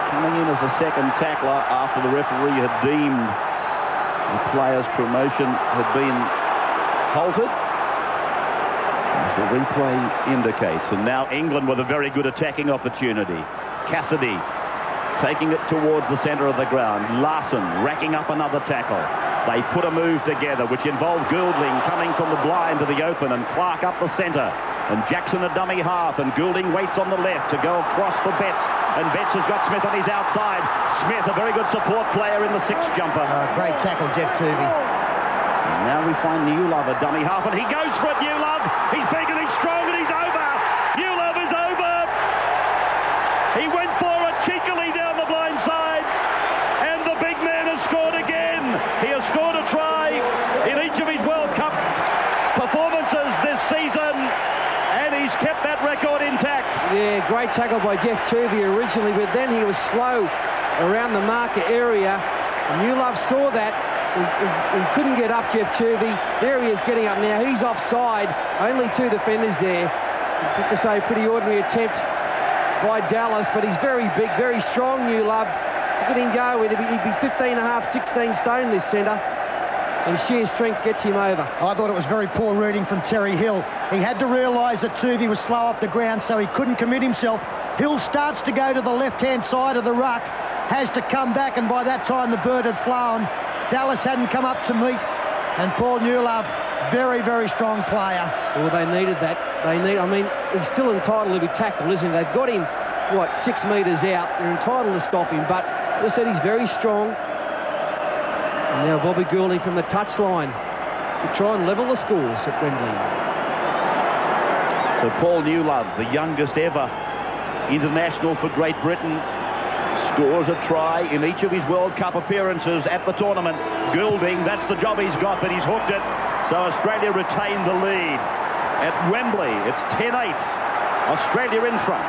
Speaker 1: coming in as a second tackler after the referee had deemed the player's promotion had been halted, as the replay indicates. And now England with a very good attacking opportunity. Cassidy taking it towards the centre of the ground. Larson racking up another tackle. They put a move together which involved Goulding coming from the blind to the open, and Clark up the centre, and Jackson a dummy half, and Goulding waits on the left to go across for Betts, and Betts has got Smith on his outside. Smith, a very good support player in the 6 jumper.
Speaker 2: Great tackle, Jeff Tuvey.
Speaker 1: And now we find Newlove a dummy half, and he goes for it, Newlove. He's big and he's strong and he's over. Newlove is over. He went for it cheekily down the blind side, and the big man has scored again. He has scored a try in each of his World Cup performances this season, and he's kept that record intact.
Speaker 3: Yeah, great tackle by Jeff Tuvey originally, but then he was slow around the marker area. And Newlove saw that. He couldn't get up, Jeff Tuvey. There he is getting up now. He's offside. Only 2 defenders there. I have to say, pretty ordinary attempt by Dallas, but he's very big, very strong, Newlove. Look at him go. He'd be 15 and a half, 16 stone, this centre. And sheer strength gets him over.
Speaker 2: I thought it was very poor reading from Terry Hill. He had to realise that Tuvey was slow off the ground, so he couldn't commit himself. Hill starts to go to the left-hand side of the ruck, has to come back, and by that time the bird had flown. Dallas hadn't come up to meet, and Paul Newlove, very, very strong player.
Speaker 3: Well, they needed that. I mean, he's still entitled to be tackled, isn't he? They've got him, 6 metres out. They're entitled to stop him, but as I said, he's very strong. And now Bobby Goulding from the touchline to try and level the scores at Wembley.
Speaker 1: So Paul Newlove, the youngest ever international for Great Britain, scores a try in each of his World Cup appearances at the tournament. Goulding, that's the job he's got, but he's hooked it. So Australia retained the lead. At Wembley, it's 10-8. Australia in front.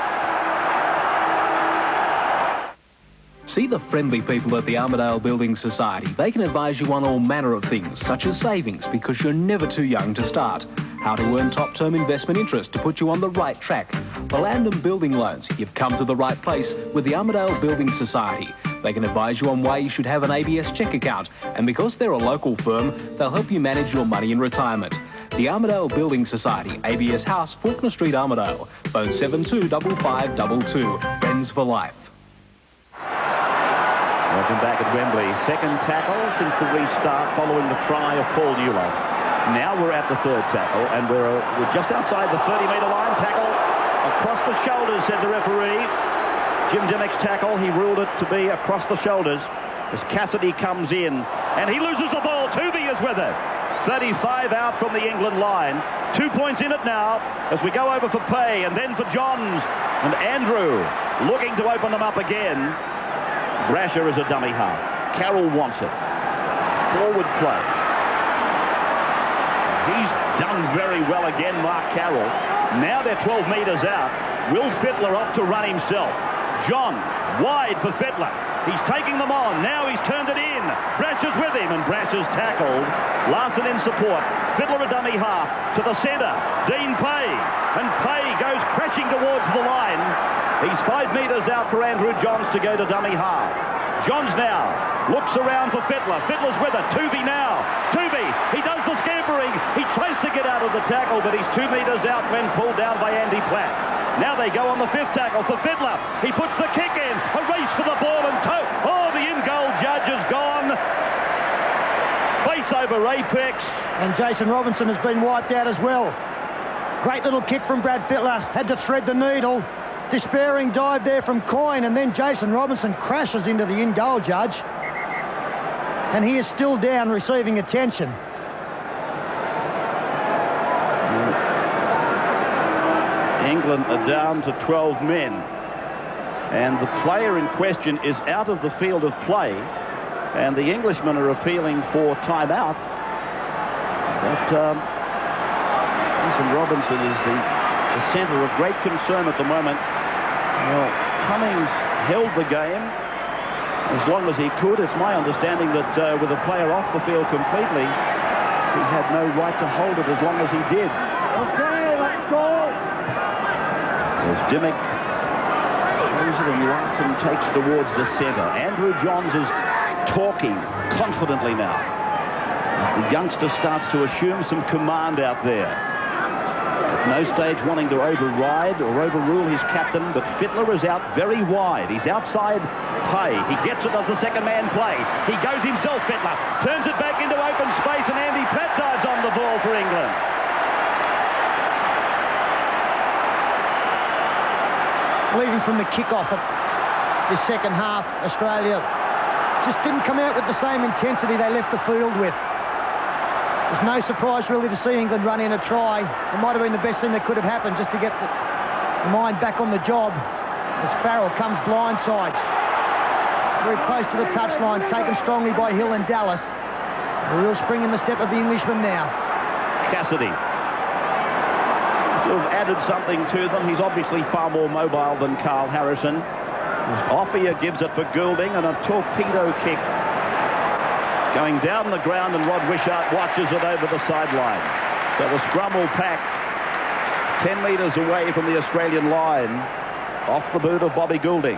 Speaker 10: See the friendly people at the Armidale Building Society. They can advise you on all manner of things, such as savings, because you're never too young to start. How to earn top-term investment interest to put you on the right track. For land and building loans, you've come to the right place with the Armidale Building Society. They can advise you on why you should have an ABS check account, and because they're a local firm, they'll help you manage your money in retirement. The Armidale Building Society, ABS House, Faulkner Street, Armidale. Phone 725522. Friends for life.
Speaker 1: Welcome back at Wembley. Second tackle since the restart following the try of Paul Newlove. Now we're at the third tackle, and we're just outside the 30-metre line. Tackle across the shoulders, said the referee. Jim Dimmock's tackle, he ruled it to be across the shoulders as Cassidy comes in, and he loses the ball. Tooby is with it. 35 out from the England line. 2 points in it now as we go over for Pay and then for Johns. And Andrew looking to open them up again. Brasher is a dummy half. Carroll wants it. Forward play. He's done very well again, Mark Carroll. Now they're 12 metres out. Will Fittler off to run himself. Johns wide for Fittler. He's taking them on. Now he's turned it in. Brasher's with him, and Brasher's tackled. Larson in support. Fittler a dummy half to the centre. Dean Pay. And Pay goes crashing towards the line. He's 5 metres out for Andrew Johns to go to dummy half. Johns now looks around for Fittler. Fittler's with it. Tooby now. Tooby, he does the scampering. He tries to get out of the tackle, but he's 2 metres out when pulled down by Andy Platt. Now they go on the fifth tackle for Fittler. He puts the kick in. A race for the ball and toe. Oh, the in-goal judge is gone. Face over apex.
Speaker 2: And Jason Robinson has been wiped out as well. Great little kick from Brad Fittler. Had to thread the needle. Despairing dive there from Coyne, and then Jason Robinson crashes into the in-goal judge. And he is still down, receiving attention.
Speaker 1: England are down to 12 men. And the player in question is out of the field of play. And the Englishmen are appealing for timeout. But Jason Robinson is the centre of great concern at the moment. Well, Cummings held the game as long as he could. It's my understanding that with a player off the field completely, he had no right to hold it as long as he did.
Speaker 2: Okay, let's go.
Speaker 1: As Dimmock throws it and Larson takes it towards the centre. Andrew Johns is talking confidently now as the youngster starts to assume some command out there. At no stage wanting to override or overrule his captain, but Fittler is out very wide. He's outside Pay. He gets it as the second man play. He goes himself, Fittler. Turns it back into open space, and Andy Platt dives on the ball for England.
Speaker 2: Leading from the kick-off at the second half, Australia just didn't come out with the same intensity they left the field with. There's no surprise really to see England run in a try. It might have been the best thing that could have happened just to get the mind back on the job as Farrell comes blindside. Very close to the touchline, taken strongly by Hill and Dallas. A real spring in the step of the Englishman now.
Speaker 1: Cassidy to have added something to them. He's obviously far more mobile than Carl Harrison. Offia gives it for Goulding, and a torpedo kick going down the ground, and Rod Wishart watches it over the sideline. So the scrum will pack 10 metres away from the Australian line, off the boot of Bobby Goulding.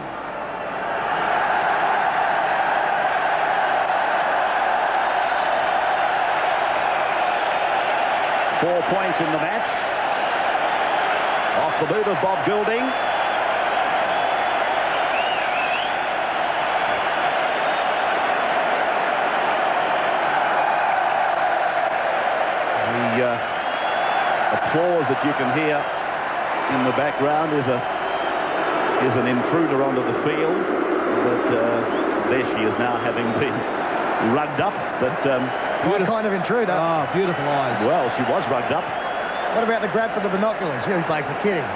Speaker 1: Four points in the match. Off the boot of Bob Goulding. you can hear in the background is an intruder onto the field. But there she is now, having been rugged up. But
Speaker 2: what kind of intruder?
Speaker 3: Oh, beautiful eyes.
Speaker 1: Well, she was rugged up.
Speaker 2: What about the grab for the binoculars? You blokes are kidding.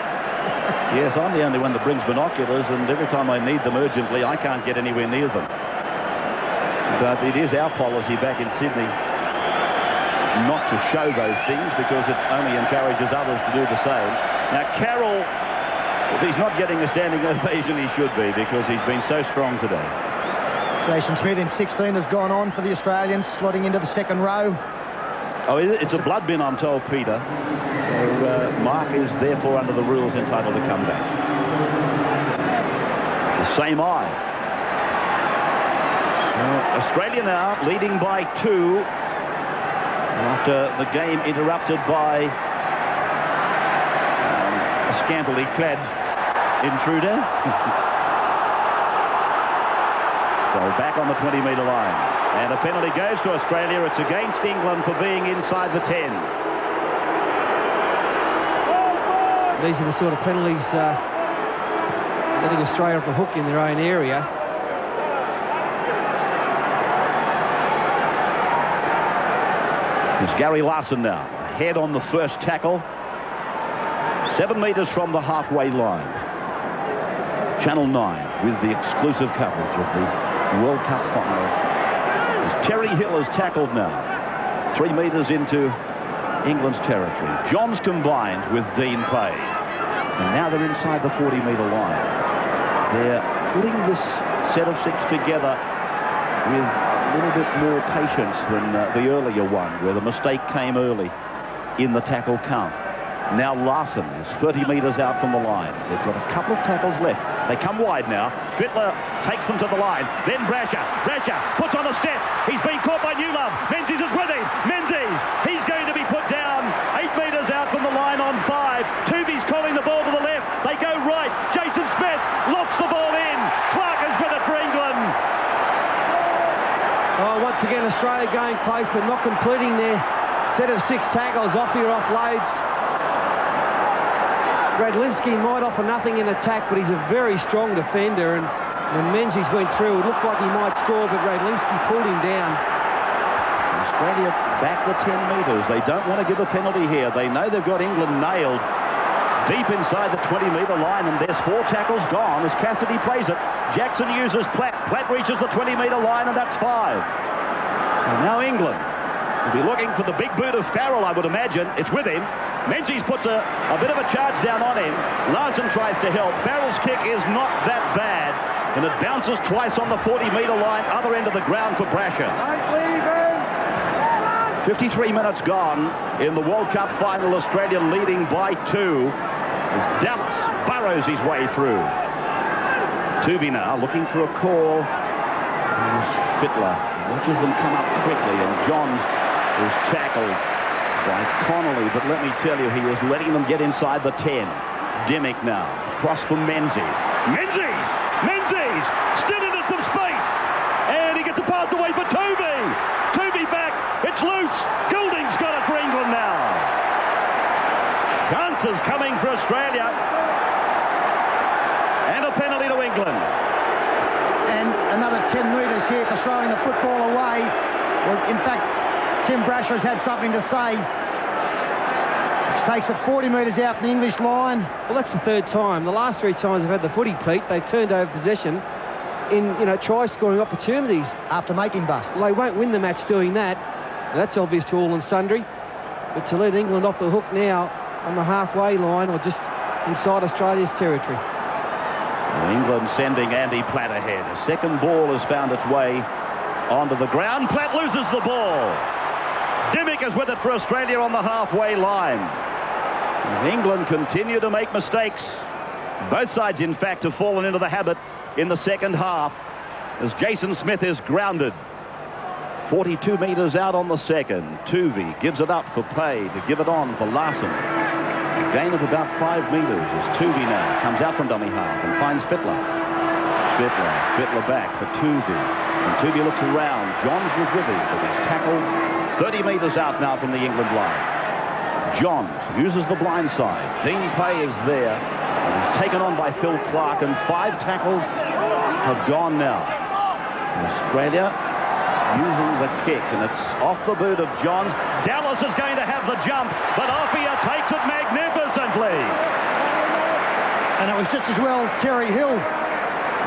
Speaker 1: Yes, I'm the only one that brings binoculars, and every time I need them urgently, I can't get anywhere near them. But it is our policy back in Sydney not to show those things, because it only encourages others to do the same. Now, Carroll, if he's not getting a standing ovation, he should be, because he's been so strong today.
Speaker 2: Jason Smith in 16 has gone on for the Australians, slotting into the second row.
Speaker 1: Oh, it's a blood bin, I'm told, Peter. So Mark is therefore, under the rules, entitled to come back. The same eye. So Australia now leading by 2 after the game interrupted by a scantily clad intruder. So back on the 20-metre line. And a penalty goes to Australia. It's against England for being inside the 10.
Speaker 3: These are the sort of penalties letting Australia off the hook in their own area.
Speaker 1: It's Gary Larson now, ahead on the first tackle. 7 metres from the halfway line. Channel 9 with the exclusive coverage of the World Cup final. As Terry Hill has tackled now, 3 metres into England's territory. Johns combined with Dean Pay. And now they're inside the 40-metre line. They're putting this set of 6 together with a little bit more patience than the earlier one, where the mistake came early in the tackle count. Now Larson is 30 metres out from the line. They've got a couple of tackles left. They come wide now. Fittler takes them to the line. Then Brasher puts on a step. He's been caught by Newlove. Menzies is with him. Menzies, he's going to be put down. 8 metres out from the line on 5. Tuvey's calling the ball to the left. They go right. Jason Smith lofts the ball in. Clark is with it for England.
Speaker 3: Oh, once again, Australia going close, but not completing their set of 6 tackles. Off-here offloads. Radlinski might offer nothing in attack, but he's a very strong defender, and when Menzies went through, it looked like he might score, but Radlinski pulled him down.
Speaker 1: Australia back the 10 metres. They don't want to give a penalty here. They know they've got England nailed deep inside the 20-metre line, and there's 4 tackles gone as Cassidy plays it. Jackson uses Platt. Platt reaches the 20-metre line, and that's 5. So now England will be looking for the big boot of Farrell, I would imagine. It's with him. Menzies puts a bit of a charge down on him. Larson tries to help. Farrell's kick is not that bad, and it bounces twice on the 40-metre line, other end of the ground for Brasher. 53 minutes gone in the World Cup final. Australia leading by 2 as Dallas burrows his way through. Tuvey now looking for a call. There's Fittler watches them come up quickly, and Johns is tackled by Connolly, but let me tell you, he is letting them get inside the 10. Dimmick now, across for Menzies. Menzies, still into some space, and he gets a pass away for Tuvey. Tuvey back, it's loose. Goulding's got it for England now. Chances coming for Australia, and a penalty to England.
Speaker 2: And another 10 metres here for throwing the football away. Well, in fact, Tim Brasher has had something to say, which takes it 40 metres out from the English line.
Speaker 3: Well, that's the 3rd time. The last 3 times they've had the footy, Pete, they've turned over possession in, try-scoring opportunities.
Speaker 2: After making busts.
Speaker 3: Well, they won't win the match doing that. Now, that's obvious to all and sundry. But to let England off the hook now on the halfway line, or just inside Australia's territory.
Speaker 1: Well, England sending Andy Platt ahead. A second ball has found its way onto the ground. Platt loses the ball. Dimmick is with it for Australia on the halfway line. And England continue to make mistakes. Both sides, in fact, have fallen into the habit in the second half as Jason Smith is grounded. 42 metres out on the second. Tuvey gives it up for Pay to give it on for Larson. A gain of about 5 metres as Tuvey now comes out from dummy half and finds Fittler. Fittler back for Tuvey. And Tuvey looks around. Johns was with him, but he's tackled 30 metres out now from the England line. Johns uses the blind side. Dean Pay is there. He's taken on by Phil Clark, and 5 tackles have gone now. Australia using the kick, and it's off the boot of Johns. Dallas is going to have the jump, but Offia takes it magnificently.
Speaker 2: And it was just as well Terry Hill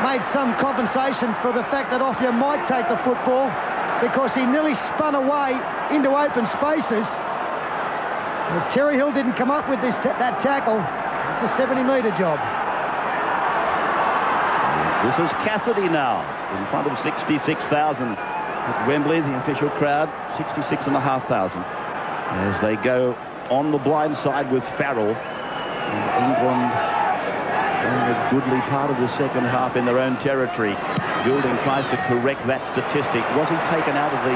Speaker 2: made some compensation for the fact that Offia might take the football, because he nearly spun away into open spaces. And if Terry Hill didn't come up with that tackle, it's a 70-metre job.
Speaker 1: This is Cassidy now in front of 66,000 at Wembley, the official crowd, 66,500 as they go on the blind side with Farrell. England a goodly part of the second half in their own territory. Goulding tries to correct that statistic. Was he taken out of the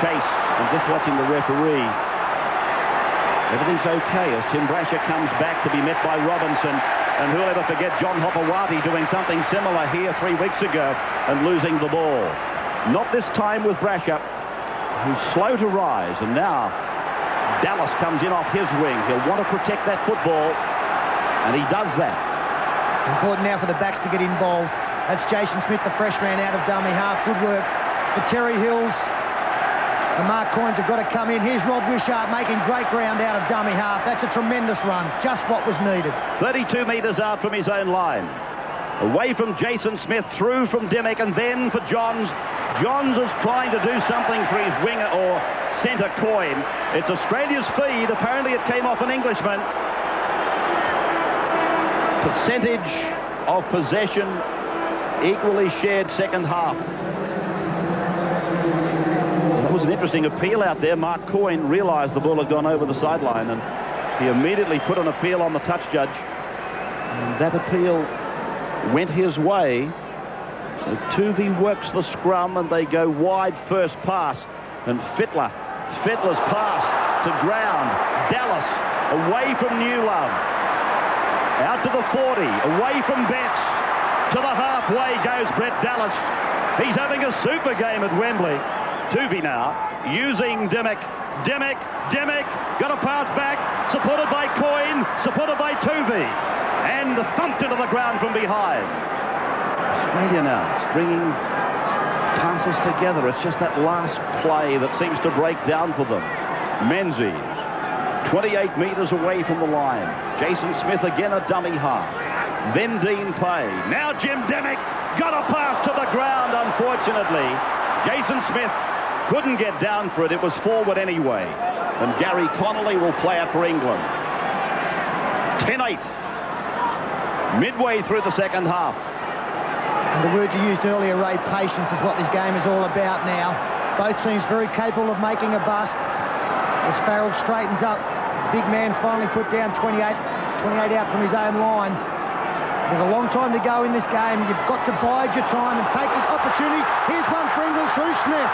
Speaker 1: chase? And just watching the referee, everything's okay as Tim Brasher comes back to be met by Robinson. And who'll ever forget John Hopewadi doing something similar here 3 weeks ago and losing the ball. Not this time with Brasher, who's slow to rise. And now Dallas comes in off his wing. He'll want to protect that football, and he does that.
Speaker 2: Important now for the backs to get involved. That's Jason Smith, the fresh man out of dummy half. Good work for Terry Hills. And Mark Coynes have got to come in. Here's Rod Wishart making great ground out of dummy half. That's a tremendous run. Just what was needed.
Speaker 1: 32 metres out from his own line. Away from Jason Smith, through from Dimmick, and then for Johns. Johns is trying to do something for his winger or centre Coyne. It's Australia's feed. Apparently it came off an Englishman. Percentage of possession equally shared second half. That was an interesting appeal out there. Mark Coyne realised the ball had gone over the sideline, and he immediately put an appeal on the touch judge. And that appeal went his way. So Tuvey works the scrum, and they go wide first pass. And Fittler's pass to ground. Dallas away from Newlove. Out to the 40, away from Betts. To the halfway goes Brett Dallas. He's having a super game at Wembley. Tuvey now, using Dimmick. Dimmick, got a pass back, supported by Coyne, supported by Tuvey. And thumped into the ground from behind. Australia now, stringing passes together. It's just that last play that seems to break down for them. Menzies. 28 metres away from the line. Jason Smith again a dummy half. Then Dean Pay. Now Jim Dimmick got a pass to the ground, unfortunately. Jason Smith couldn't get down for it. It was forward anyway. And Gary Connolly will play it for England. 10-8. Midway through the second half.
Speaker 2: And the word you used earlier, Ray, patience is what this game is all about now. Both teams very capable of making a bust. As Farrell straightens up, big man finally put down 28 out from his own line. There's a long time to go in this game. You've got to bide your time and take the opportunities. Here's one for England through Smith.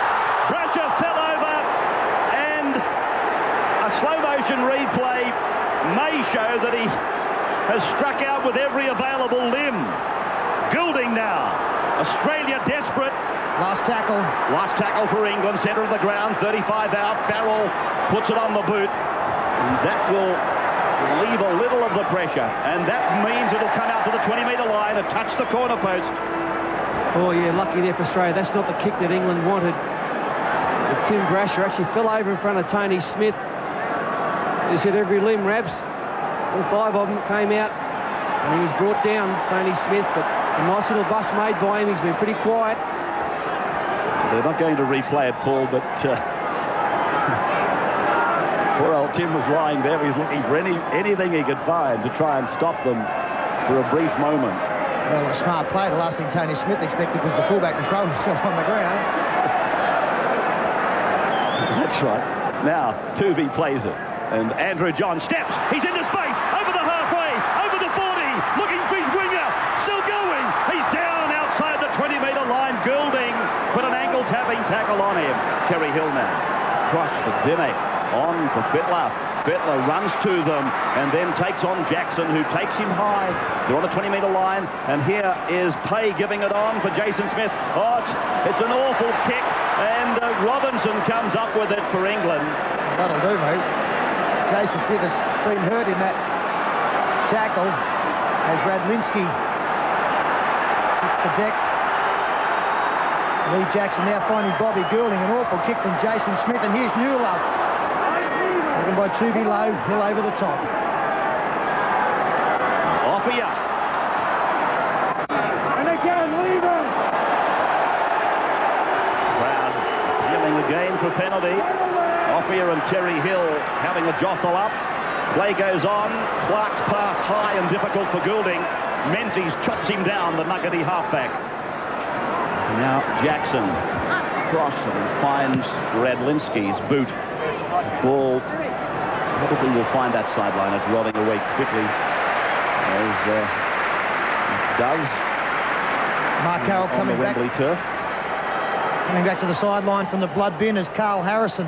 Speaker 1: Brasher fell over, and a slow motion replay may show that he has struck out with every available limb. Goulding now. Australia desperate.
Speaker 2: Last tackle
Speaker 1: for England, centre of the ground, 35 out. Farrell puts it on the boot. And that will leave a little of the pressure. And that means it'll come out to the 20-metre line and touch the corner post.
Speaker 3: Oh, yeah, lucky there for Australia. That's not the kick that England wanted. But Tim Brasher actually fell over in front of Tony Smith. He said every limb, Rabs. All 5 of them came out. And he was brought down, Tony Smith. But a nice little bust made by him. He's been pretty quiet.
Speaker 1: They're not going to replay it, Paul, but poor old Tim was lying there. He's looking for anything he could find to try and stop them for a brief moment.
Speaker 2: Well, a smart play. The last thing Tony Smith expected was the fullback to throw himself on the ground.
Speaker 1: That's right. Now, Tuvey plays it. And Andrew John steps. He's into space. Over the halfway. Over the 40. Looking for his winger. Still going. He's down outside the 20-metre line. Goulding put an ankle-tapping tackle on him. Terry Hill now. Cross for Dimmick. On for Fittler. Fittler runs to them and then takes on Jackson, who takes him high. They're on the 20-metre line, and here is Pay giving it on for Jason Smith. Oh, it's an awful kick, and Robinson comes up with it for England.
Speaker 2: That'll do, mate. Jason Smith has been hurt in that tackle as Radlinski hits the deck. Lee Jackson now finding Bobby Goulding. An awful kick from Jason Smith, and here's Newlove. Taken by Tubi Low, Hill over the top.
Speaker 1: Offia.
Speaker 11: And again, leave him.
Speaker 1: Crowd appealing again for penalty. Offia and Terry Hill having a jostle up. Play goes on. Clark's pass high and difficult for Goulding. Menzies chops him down, the Nuggety halfback. Now Jackson cross and finds Radlinski's boot. Ball probably will find that sideline. It's rolling away quickly as it does.
Speaker 2: Mark Carroll coming
Speaker 1: on the
Speaker 2: back.
Speaker 1: Wembley turf.
Speaker 2: Coming back to the sideline from the blood bin as Carl Harrison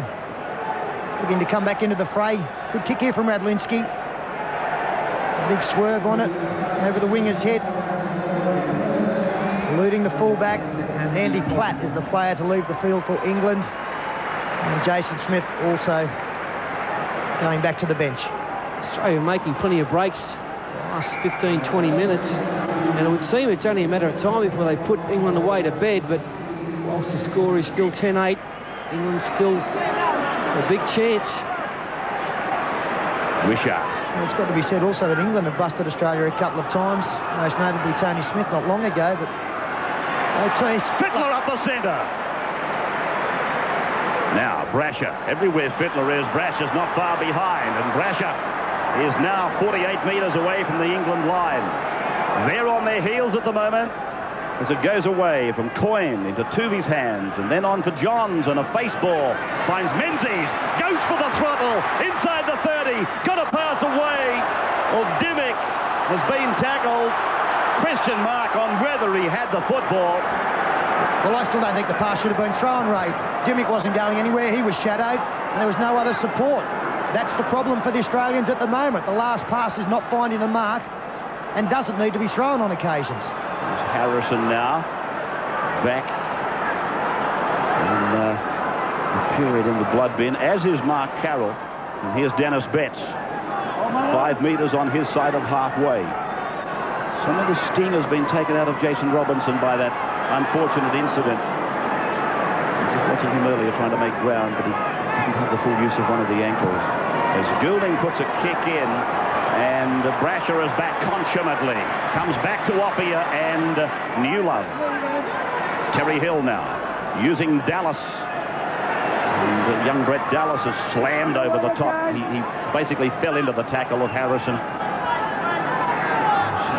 Speaker 2: looking to come back into the fray. Good kick here from Radlinski. A big swerve on it over the winger's head. Eluding the fullback. Andy Platt is the player to leave the field for England. And Jason Smith also going back to the bench.
Speaker 3: Australia making plenty of breaks the last 15-20 minutes, and it would seem it's only a matter of time before they put England away to bed, but whilst the score is still 10-8, England's still a big chance.
Speaker 1: Wishart.
Speaker 2: And it's got to be said also that England have busted Australia a couple of times, most notably Tony Smith not long ago, but
Speaker 1: Fittler up the centre. Now Brasher. Everywhere Fittler is, Brasher's not far behind, and Brasher is now 48 metres away from the England line. They're on their heels at the moment as it goes away from Coyne into Tuvi's hands and then on to Johns, and a face ball finds Menzies, goes for the throttle inside the 30, got a pass away. Well, Dimmick has been tackled. Question mark on whether he had the football.
Speaker 2: Well, I still don't think the pass should have been thrown, Ray. Dimmick wasn't going anywhere. He was shadowed, and there was no other support. That's the problem for the Australians at the moment. The last pass is not finding the mark and doesn't need to be thrown on occasions.
Speaker 1: There's Harrison now, back in the period in the blood bin, as is Mark Carroll. And here's Dennis Betts, 5 metres on his side of halfway. Some of the sting has been taken out of Jason Robinson by that unfortunate incident. Just watching him earlier trying to make ground, but he didn't have the full use of one of the ankles. As Goulding puts a kick in, and Brasher is back consummately. Comes back to Offia and Newlove. Terry Hill now, using Dallas. And young Brett Dallas is slammed over the top. He basically fell into the tackle of Harrison.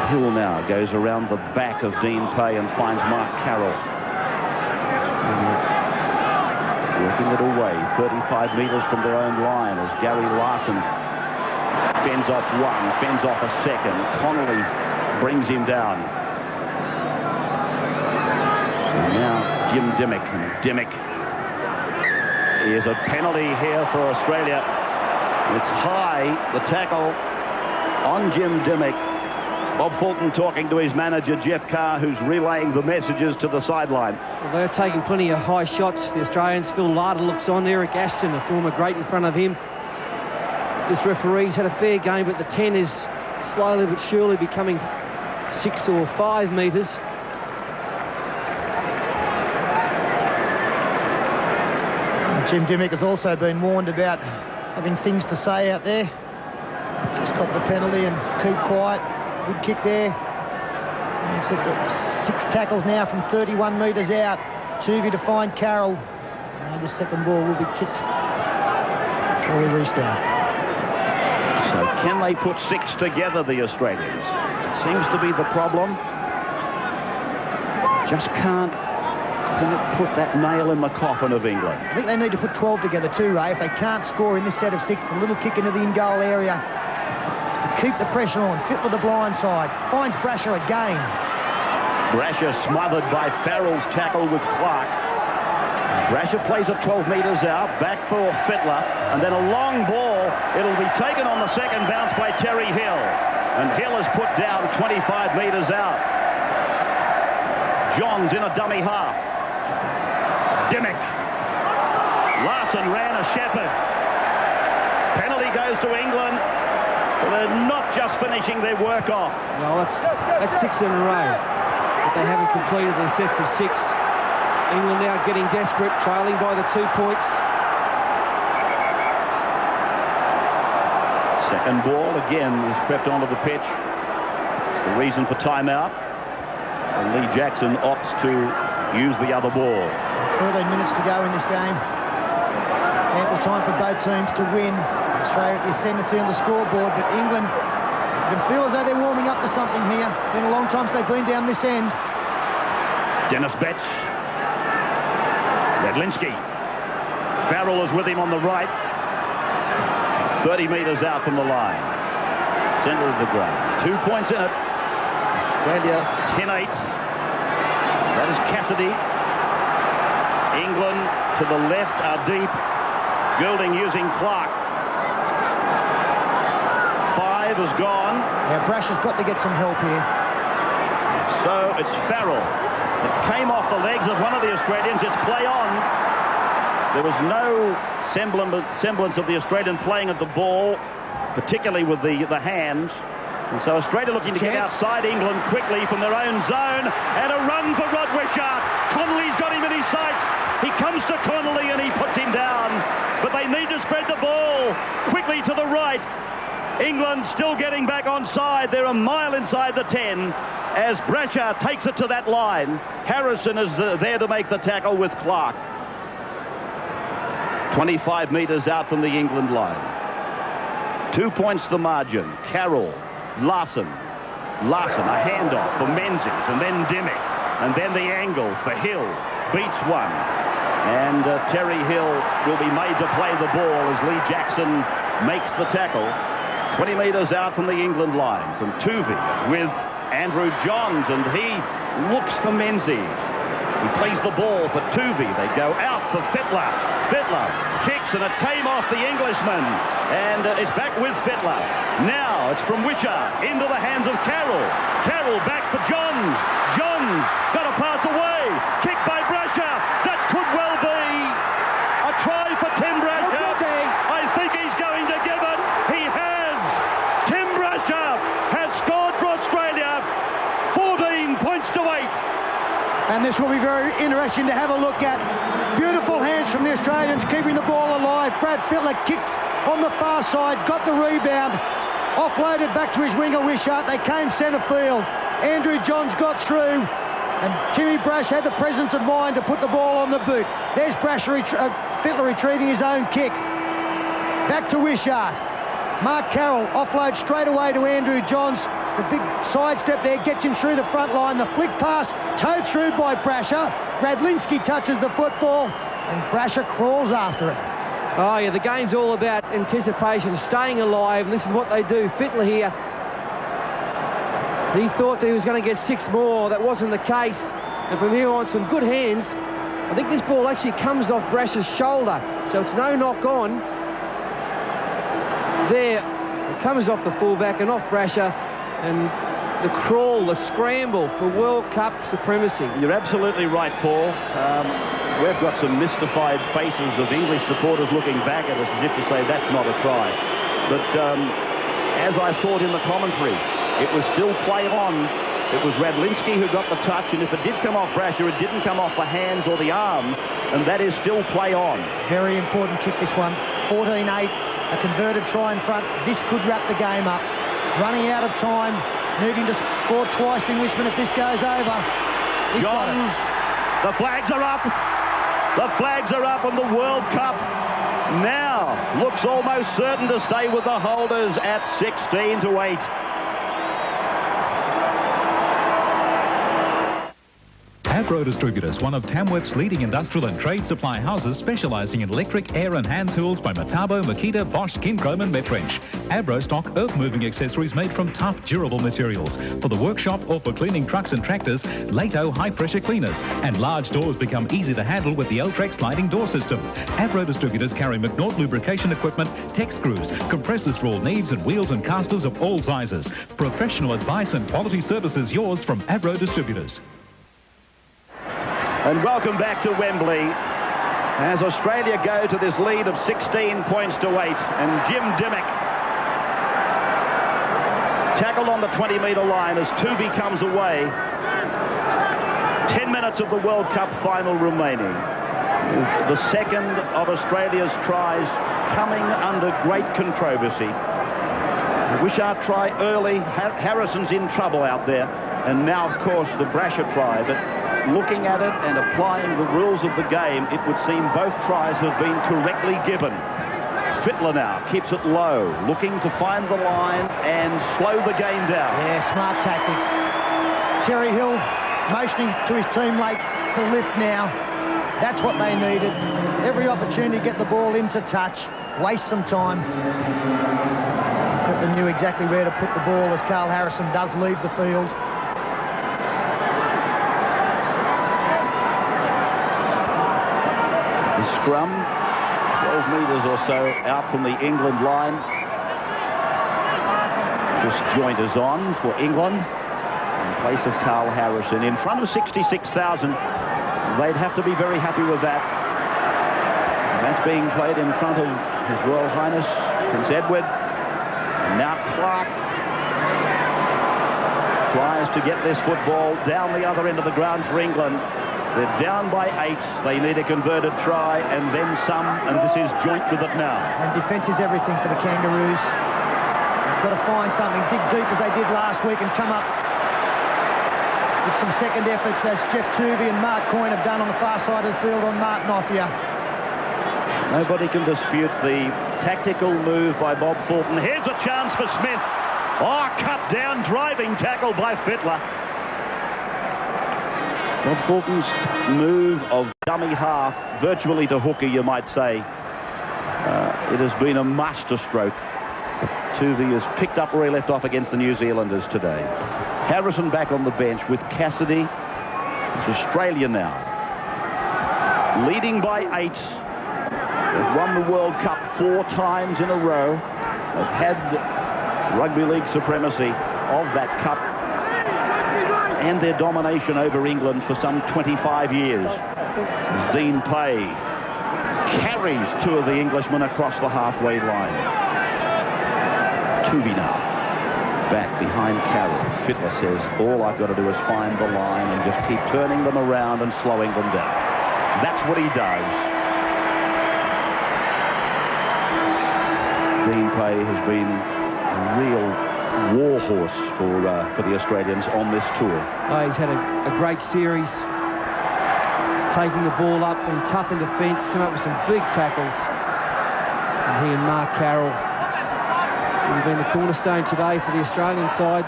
Speaker 1: Hill now goes around the back of Dean Pay and finds Mark Carroll. Working it away, 35 metres from their own line as Gary Larson fends off one, fends off a second. Connolly brings him down. So now Jim Dimmick, and Dimmick is a penalty here for Australia. It's high, the tackle on Jim Dimmick. Bob Fulton talking to his manager, Jeff Carr, who's relaying the messages to the sideline.
Speaker 3: Well, they're taking plenty of high shots. The Australians. Phil Larder looks on. Eric Ashton, a former great, in front of him. This referee's had a fair game, but the 10 is slowly but surely becoming 6 or 5 metres.
Speaker 2: Jim Dimmick has also been warned about having things to say out there. Just got the penalty and keep quiet. Good kick there. And 6 tackles now from 31 metres out. Tuvey to find Carroll. And the second ball will be kicked before we restart.
Speaker 1: So can they put 6 together, the Australians? It seems to be the problem. Just can't put that nail in the coffin of England.
Speaker 2: I think they need to put 12 together too, Ray. If they can't score in this set of 6, the little kick into the in-goal area to keep the pressure on. Fit with the blind side. Finds Brasher again.
Speaker 1: Brasher smothered by Farrell's tackle with Clark. Brasher plays it 12 metres out, back for Fittler, and then a long ball. It'll be taken on the second bounce by Terry Hill. And Hill is put down 25 metres out. Johns in a dummy half. Dimmick. Larson ran a shepherd. Penalty goes to England. So they're not just finishing their work off.
Speaker 3: Well, that's 6 in a row. But they haven't completed their sets of 6. England now getting desperate, trailing by the 2 points.
Speaker 1: Second ball again is crept onto the pitch. It's the reason for timeout. And Lee Jackson opts to use the other ball.
Speaker 2: 13 minutes to go in this game. Ample time for both teams to win. Australia at the ascendancy on the scoreboard, but England can feel as though they're warming up to something here. Been a long time since they've been down this end.
Speaker 1: Dennis Betts. Redlinski. Farrell is with him on the right. 30 metres out from the line. Centre of the ground. 2 points in it. Australia 10-8. That is Cassidy. England to the left are deep. Goulding using Clark. 5 is gone.
Speaker 2: Now Brasher's got to get some help here.
Speaker 1: So it's Farrell. It came off the legs of one of the Australians. It's play on. There was no semblance of the Australian playing at the ball, particularly with the hands. And so Australia looking to get outside England quickly from their own zone. And a run for Rod Wishart. Connolly's got him in his sights. He comes to Connolly and he puts him down. But they need to spread the ball quickly to the right. England still getting back onside. They're a mile inside the 10 as Brasher takes it to that line. Harrison is there to make the tackle with Clark. 25 metres out from the England line. 2 points the margin. Carroll, Larson, a handoff for Menzies, and then Dimmick, and then the angle for Hill. Beats one. And Terry Hill will be made to play the ball as Lee Jackson makes the tackle. 20 metres out from the England line, from Tuvey with Andrew Johns, and he looks for Menzies. He plays the ball for Tuvey. They go out for Fittler. Fittler kicks, and it came off the Englishman, and it's back with Fittler. Now it's from Wishart into the hands of Carroll. Carroll back for Johns. Johns got a pass away. Kicked by Brasher. That could well be a try for Tim Brasher. I think he's going to give it. He has. Tim Brasher has scored for Australia. 14 points to 8.
Speaker 2: And this will be very interesting to have a look at. Beautiful hands from the Australians keeping the ball alive. Brad Fittler kicked on the far side, got the rebound, offloaded back to his winger Wishart. They came centre field. Andrew Johns got through, and Timmy Brash had the presence of mind to put the ball on the boot. There's Fittler retrieving his own kick. Back to Wishart. Mark Carroll offloads straight away to Andrew Johns. The big sidestep there gets him through the front line. The flick pass towed through by Brasher. Radlinski touches the football and Brasher crawls after it.
Speaker 3: Oh yeah, the game's all about anticipation, staying alive, and this is what they do. Fittler here, he thought that he was going to get 6 more. That wasn't the case. And from here on, some good hands. I think this ball actually comes off Brasher's shoulder, so it's no knock on. There, it comes off the fullback and off Brasher. And the crawl, the scramble for World Cup supremacy.
Speaker 1: You're absolutely right, Paul. We've got some mystified faces of English supporters looking back at us as if to say that's not a try. But as I thought in the commentary, it was still play on. It was Radlinski who got the touch, and if it did come off Brasher, it didn't come off the hands or the arm, and that is still play on.
Speaker 2: Very important kick, this one. 14-8, a converted try in front. This could wrap the game up. Running out of time, needing to score twice, Englishman, if this goes over.
Speaker 1: Johns, the flags are up. The flags are up, and the World Cup now looks almost certain to stay with the holders at 16-8.
Speaker 11: Agro Distributors, one of Tamworth's leading industrial and trade supply houses specialising in electric, air and hand tools by Metabo, Makita, Bosch, Kincrome and Metrench. Agro stock earth-moving accessories made from tough, durable materials. For the workshop or for cleaning trucks and tractors, Lato high-pressure cleaners. And large doors become easy to handle with the Ultrex sliding door system. Agro Distributors carry McNaught lubrication equipment, tech screws, compressors for all needs and wheels and casters of all sizes. Professional advice and quality services yours from Agro Distributors.
Speaker 1: And welcome back to Wembley. as Australia go to this lead of 16 points to 8. And Jim Dimmick tackled on the 20-metre line as Tuvey comes away. 10 minutes of the World Cup final remaining. The second of Australia's tries coming under great controversy. Wishart try early. Harrison's in trouble out there. And now, of course, the Brasher try. But looking at it and applying the rules of the game, it would seem both tries have been correctly given. Fittler now keeps it low, looking to find the line and slow the game down.
Speaker 2: Yeah, smart tactics. Terry Hill motioning to his teammates to lift now. That's what they needed. Every opportunity to get the ball into touch, waste some time. Fittler knew exactly where to put the ball as Carl Harrison does leave the field.
Speaker 1: The scrum, 12 metres or so out from the England line. This joint is on for England in place of Carl Harrison. In front of 66,000, they'd have to be very happy with that. And that's being played in front of His Royal Highness Prince Edward. And now Clark tries to get this football down the other end of the ground for England. They're down by 8. They need a converted try and then some, and this is joint with it now.
Speaker 2: And defence is everything for the Kangaroos. They've got to find something, dig deep as they did last week and come up with some second efforts as Jeff Tuvey and Mark Coyne have done on the far side of the field on Martin Offia.
Speaker 1: Nobody can dispute the tactical move by Bob Fulton. Here's a chance for Smith. Oh, cut down, driving tackle by Fittler. Bob Fulton's move of dummy half, virtually to hooker, you might say. It has been a masterstroke. Tuvey has picked up where he left off against the New Zealanders today. Harrison back on the bench with Cassidy. It's Australia now. Leading by 8. They've won the World Cup 4 times in a row. They've had rugby league supremacy of that cup and their domination over England for some 25 years. As Dean Pay carries 2 of the Englishmen across the halfway line. Tuvey now back behind Carroll. Fittler says, all I've got to do is find the line and just keep turning them around and slowing them down. That's what he does. Dean Pay has been a real war horse for the Australians on this tour.
Speaker 3: Oh, he's had a great series, taking the ball up and tough in defence, come up with some big tackles. And he and Mark Carroll would have been the cornerstone today for the Australian side.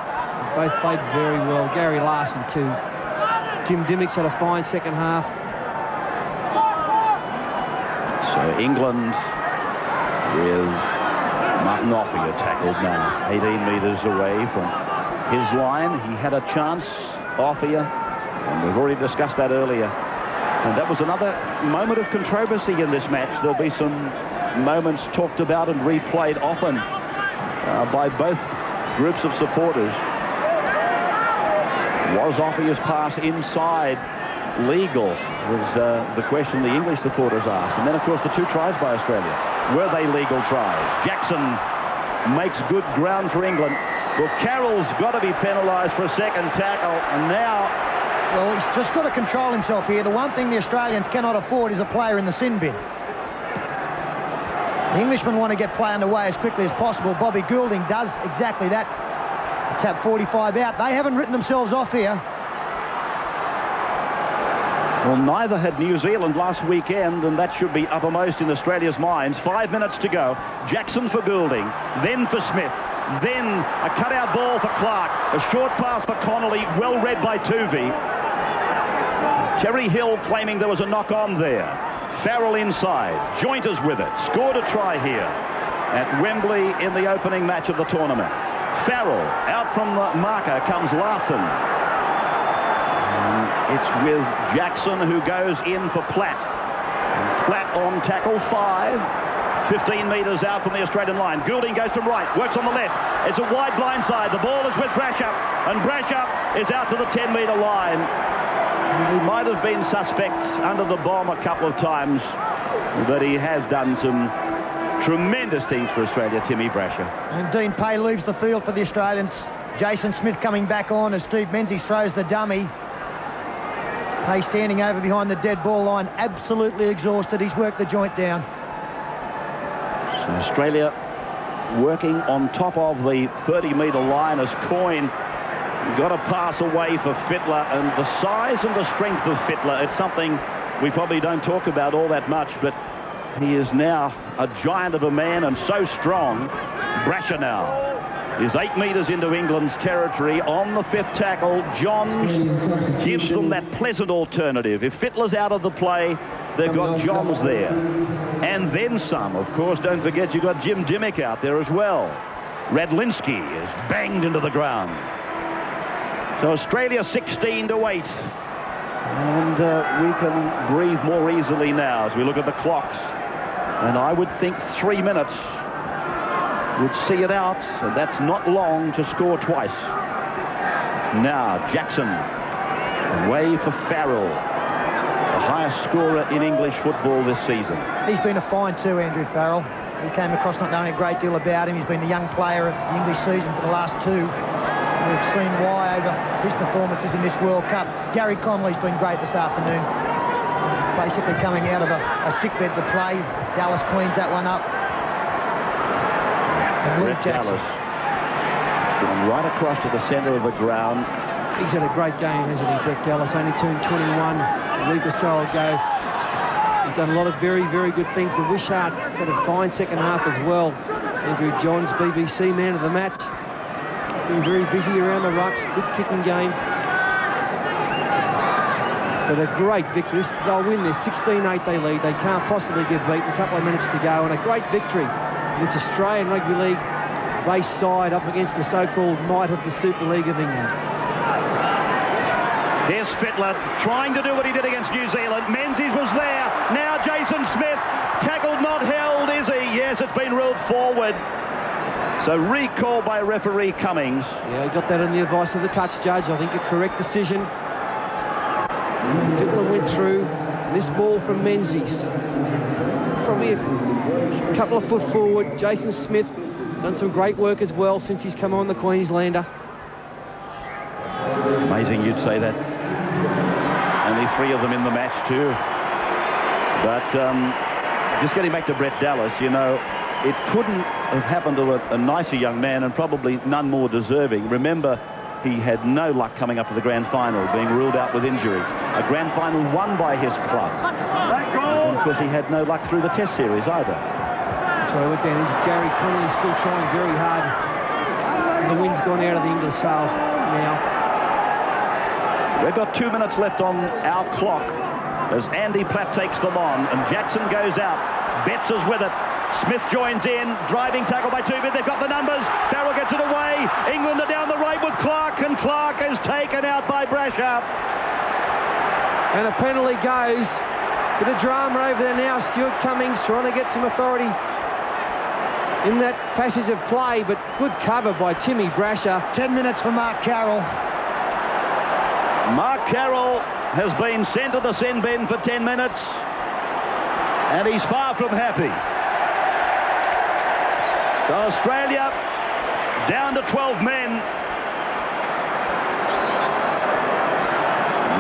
Speaker 3: They both played very well. Gary Larson too. Jim Dimmick's had a fine second half.
Speaker 1: So England with Martin Offia tackled now, 18 metres away from his line. He had a chance, Offia, and we've already discussed that earlier. And that was another moment of controversy in this match. There'll be some moments talked about and replayed often by both groups of supporters. Was Offia's pass inside legal? Was the question the English supporters asked. And then, of course, the 2 tries by Australia. Were they legal tries? Jackson makes good ground for England. Well, Carroll's got to be penalised for a second tackle, and now...
Speaker 2: Well, he's just got to control himself here. The one thing the Australians cannot afford is a player in the sin bin. The Englishmen want to get play underway as quickly as possible. Bobby Goulding does exactly that. Tap 45 out. They haven't written themselves off here.
Speaker 1: Well, neither had New Zealand last weekend, and that should be uppermost in Australia's minds. 5 minutes to go. Jackson for Goulding, then for Smith, then a cutout ball for Clark. A short pass for Connolly, well read by Tuvey. Terry Hill claiming there was a knock-on there. Farrell inside. Jointers with it. Scored a try here at Wembley in the opening match of the tournament. Farrell, out from the marker comes Larson. It's with Jackson who goes in for Platt. And Platt on tackle 5. 15 metres out from the Australian line. Goulding goes from right, works on the left. It's a wide blind side. The ball is with Brashup, and Brashup is out to the 10-metre line. He might have been suspect under the bomb a couple of times. But he has done some tremendous things for Australia, Timmy Brasher.
Speaker 2: And Dean Pay leaves the field for the Australians. Jason Smith coming back on as Steve Menzies throws the dummy. Pay standing over behind the dead ball line, absolutely exhausted. He's worked the joint down.
Speaker 1: So Australia working on top of the 30-metre line as Coyne got a pass away for Fittler, and the size and the strength of Fittler, it's something we probably don't talk about all that much, but he is now a giant of a man and so strong. Brasher now is 8 metres into England's territory on the 5th tackle. Johns gives them that pleasant alternative. If Fittler's out of the play, they've got Johns there. And then some, of course. Don't forget, you've got Jim Dimmick out there as well. Radlinski is banged into the ground. So Australia 16-8. And we can breathe more easily now as we look at the clocks. And I would think 3 minutes would see it out, and that's not long to score twice. Now Jackson away for Farrell, the highest scorer in English football this season.
Speaker 2: He's been a find too, Andrew Farrell. He came across not knowing a great deal about him. He's been the young player of the English season for the last 2. We've seen why over his performances in this World Cup. Gary Conley's been great this afternoon. Basically coming out of a sickbed to play. Dallas cleans that one up. And Luke Jackson.
Speaker 1: Dallas going right across to the centre of the ground.
Speaker 3: He's had a great game, hasn't he, Brett Dallas? Only turned 21 a week or so ago. He's done a lot of very, very good things. The Wishart had a fine second half as well. Andrew Johns, BBC man of the match. Been very busy around the rucks. Good kicking game. But a great victory. They'll win this. 16-8 they lead. They can't possibly get beaten. A couple of minutes to go. And a great victory. And it's Australian Rugby League base side up against the so-called might of the Super League of England.
Speaker 1: Here's Fittler trying to do what he did against New Zealand. Menzies was there. Now Jason Smith. Tackled, not held, is he? Yes, it's been ruled forward. So recall by referee Cummings.
Speaker 3: Yeah, he got that on the advice of the touch judge. I think a correct decision. Fittler went through. This ball from Menzies. Probably a couple of foot forward. Jason Smith done some great work as well since he's come on, the Queenslander.
Speaker 1: Amazing you'd say that. Only 3 of them in the match too. But just getting back to Brett Dallas, you know, it couldn't have happened to a nicer young man and probably none more deserving. Remember, he had no luck coming up to the grand final, being ruled out with injury. A grand final won by his club. And of course, he had no luck through the Test series either.
Speaker 3: So I went down into Gary Conley, still trying very hard. And the wind's gone out of the English sails now.
Speaker 1: We've got 2 minutes left on our clock as Andy Platt takes them on, and Jackson goes out. Betts is with it. Smith joins in, driving tackle by 2, but they've got the numbers. Farrell gets it away. England are down the right with Clark, and Clark is taken out by Brasher.
Speaker 3: And a penalty goes. Bit of drama over there now. Stuart Cummings trying to get some authority in that passage of play, but good cover by Timmy Brasher.
Speaker 2: 10 minutes for Mark Carroll.
Speaker 1: Mark Carroll has been sent to the sin bin for 10 minutes, and he's far from happy. So Australia down to 12 men.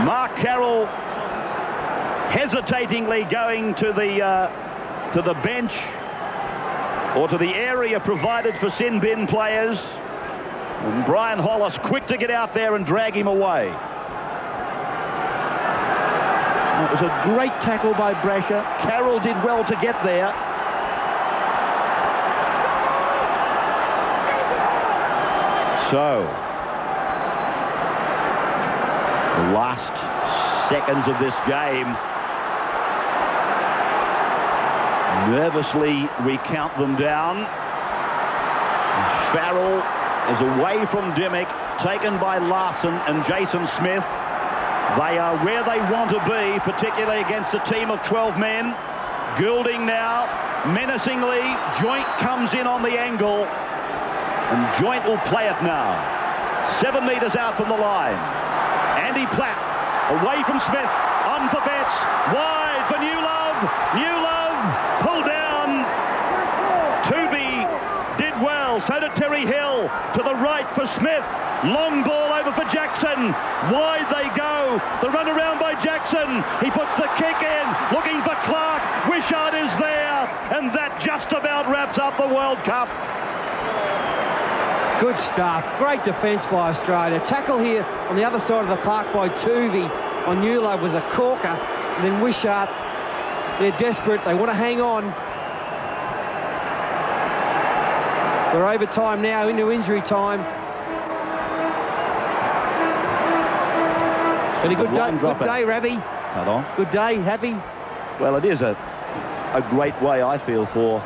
Speaker 1: Mark Carroll hesitatingly going to the bench or to the area provided for sin bin players. And Brian Hollis quick to get out there and drag him away. It was a great tackle by Brasher. Carroll did well to get there. So, the last seconds of this game. Nervously, we count them down. Farrell is away from Dimmick, taken by Larson and Jason Smith. They are where they want to be, particularly against a team of 12 men. Goulding now, menacingly. Joint comes in on the angle, and Joint will play it now. 7 metres out from the line. Andy Platt, away from Smith. On for Betts. Wide for New Love. New Love pulled down. Tooby did well. So did Terry Hill. To the right for Smith. Long ball over for Jackson. Wide they go. The run around by Jackson. He puts the kick in. Looking for Clark. Wishart is there. And that just about wraps up the World Cup.
Speaker 3: Good stuff. Great defence by Australia. Tackle here on the other side of the park by Tuvey on Newlove was a corker. And then Wishart, they're desperate. They want to hang on. We're over time now, into injury time. Pretty good day, Ravi.
Speaker 1: Pardon?
Speaker 3: Good day, happy?
Speaker 1: Well, it is a great way, I feel, for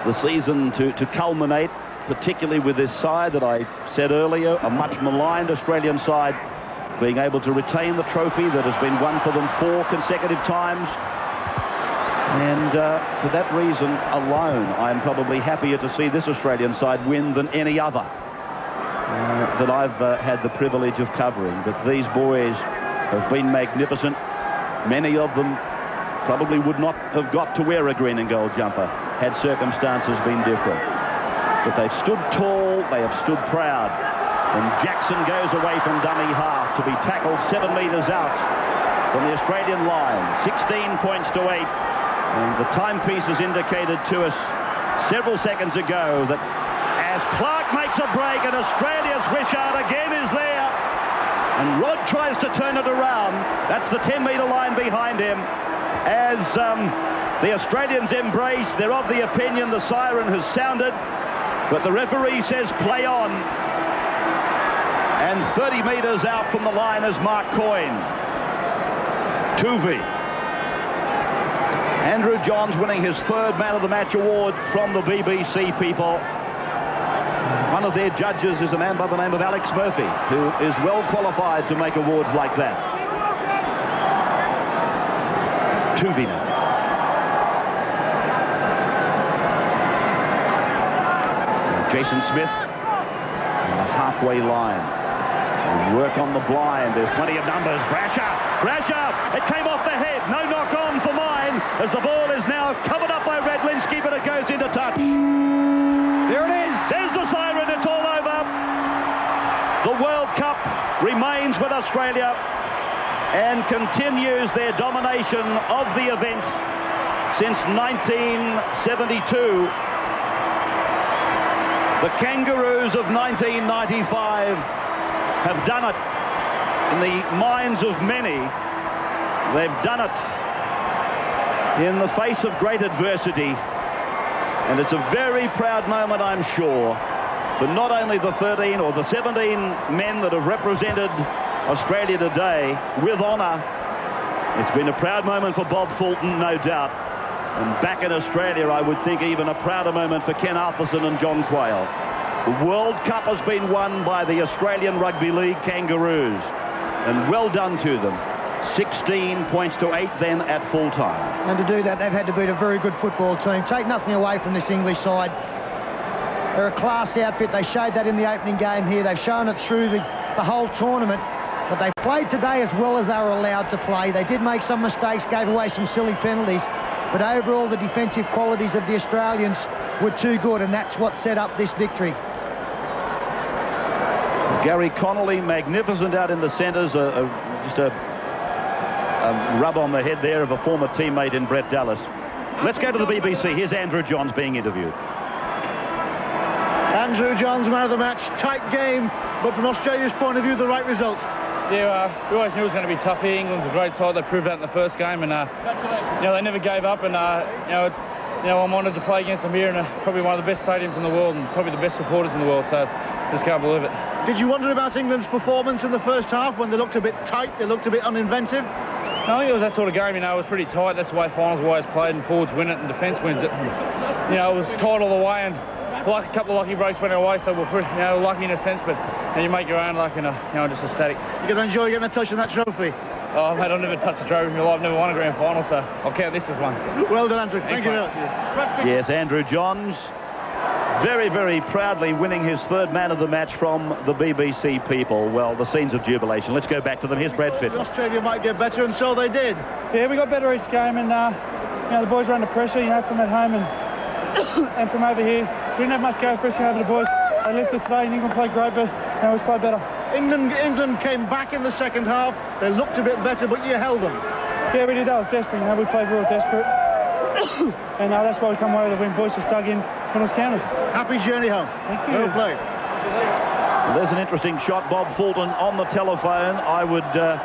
Speaker 1: the season to culminate, particularly with this side that I said earlier, a much maligned Australian side, being able to retain the trophy that has been won for them 4 consecutive times. And for that reason alone, I'm probably happier to see this Australian side win than any other that I've had the privilege of covering. But these boys have been magnificent. Many of them probably would not have got to wear a green and gold jumper had circumstances been different. But they've stood tall, they have stood proud. And Jackson goes away from dummy half to be tackled 7 metres out from the Australian line. 16 points to 8. And the timepiece has indicated to us several seconds ago that as Clark makes a break and Australia's Wishart again is there, and Rod tries to turn it around. That's the 10-metre line behind him. As the Australians embrace, they're of the opinion the siren has sounded, but the referee says play on. And 30 metres out from the line is Mark Coyne. Tuvey. Andrew Johns winning his 3rd Man of the Match award from the BBC people. One of their judges is a man by the name of Alex Murphy, who is well qualified to make awards like that. Tuvey now. Jason Smith on the halfway line. Work on the blind. There's plenty of numbers. Brasher. It came off the head. No knock on for mine as the ball is now covered up by Radlinski, but it goes into touch. There it is. There's the siren. It's all over. The World Cup remains with Australia and continues their domination of the event since 1972. The Kangaroos of 1995 have done it in the minds of many. They've done it in the face of great adversity, and it's a very proud moment, I'm sure, for not only the 13 or the 17 men that have represented Australia today with honour. It's been a proud moment for Bob Fulton, no doubt, and back in Australia I would think even a prouder moment for Ken Arthurson and John Quayle. The World Cup has been won by the Australian Rugby League Kangaroos, and well done to them. 16 points to 8 then at full time.
Speaker 2: And to do that, they've had to beat a very good football team. Take nothing away from this English side. They're a class outfit. They showed that in the opening game here. They've shown it through the whole tournament. But they played today as well as they were allowed to play. They did make some mistakes, gave away some silly penalties. But overall, the defensive qualities of the Australians were too good, and that's what set up this victory.
Speaker 1: Gary Connolly, magnificent out in the centres. Just a rub on the head there of a former teammate in Brett Dallas. Let's go to the BBC. Here's Andrew Johns being interviewed.
Speaker 12: Andrew Johns, man of the match. Tight game, but from Australia's point of view, the right result.
Speaker 13: Yeah, we always knew it was going to be tough here. England's a great side. They proved that in the first game, and they never gave up. And I'm honoured to play against them here in probably one of the best stadiums in the world, and probably the best supporters in the world. So I just can't believe it.
Speaker 12: Did you wonder about England's performance in the first half when they looked a bit tight, they looked a bit uninventive?
Speaker 13: No, I think it was that sort of game. It was pretty tight. That's the way finals always played, and forwards win it and defence wins it. It was tight all the way, and like a couple of lucky breaks went our way, so we're pretty, lucky in a sense, but you make your own luck and just ecstatic.
Speaker 12: You're going to enjoy getting a touch on that trophy?
Speaker 13: Oh, mate, I've never touched a trophy in my life. I've never won a grand final, so I'll count this as one.
Speaker 12: Well done, Andrew. Thank you.
Speaker 1: Yes, Andrew Johns. very, very proudly winning his third man of the match from the BBC people. Well, the scenes of jubilation. Let's go back to them. Here's Brad Fittler.
Speaker 12: Australia might get better, and so they did.
Speaker 13: Yeah, we got better each game, and the boys were under pressure, from at home and from over here. We didn't have much go pressure over the boys. They lifted today, and England played great, but it was quite better.
Speaker 12: England came back in the second half. They looked a bit better, but you held them.
Speaker 13: Yeah, we did. That was desperate. We played real desperate. And that's why we come away with the win. Boys just dug in when it was counted.
Speaker 12: Happy journey home.
Speaker 13: Thank you.
Speaker 12: Well played.
Speaker 1: There's an interesting shot. Bob Fulton on the telephone. I wonder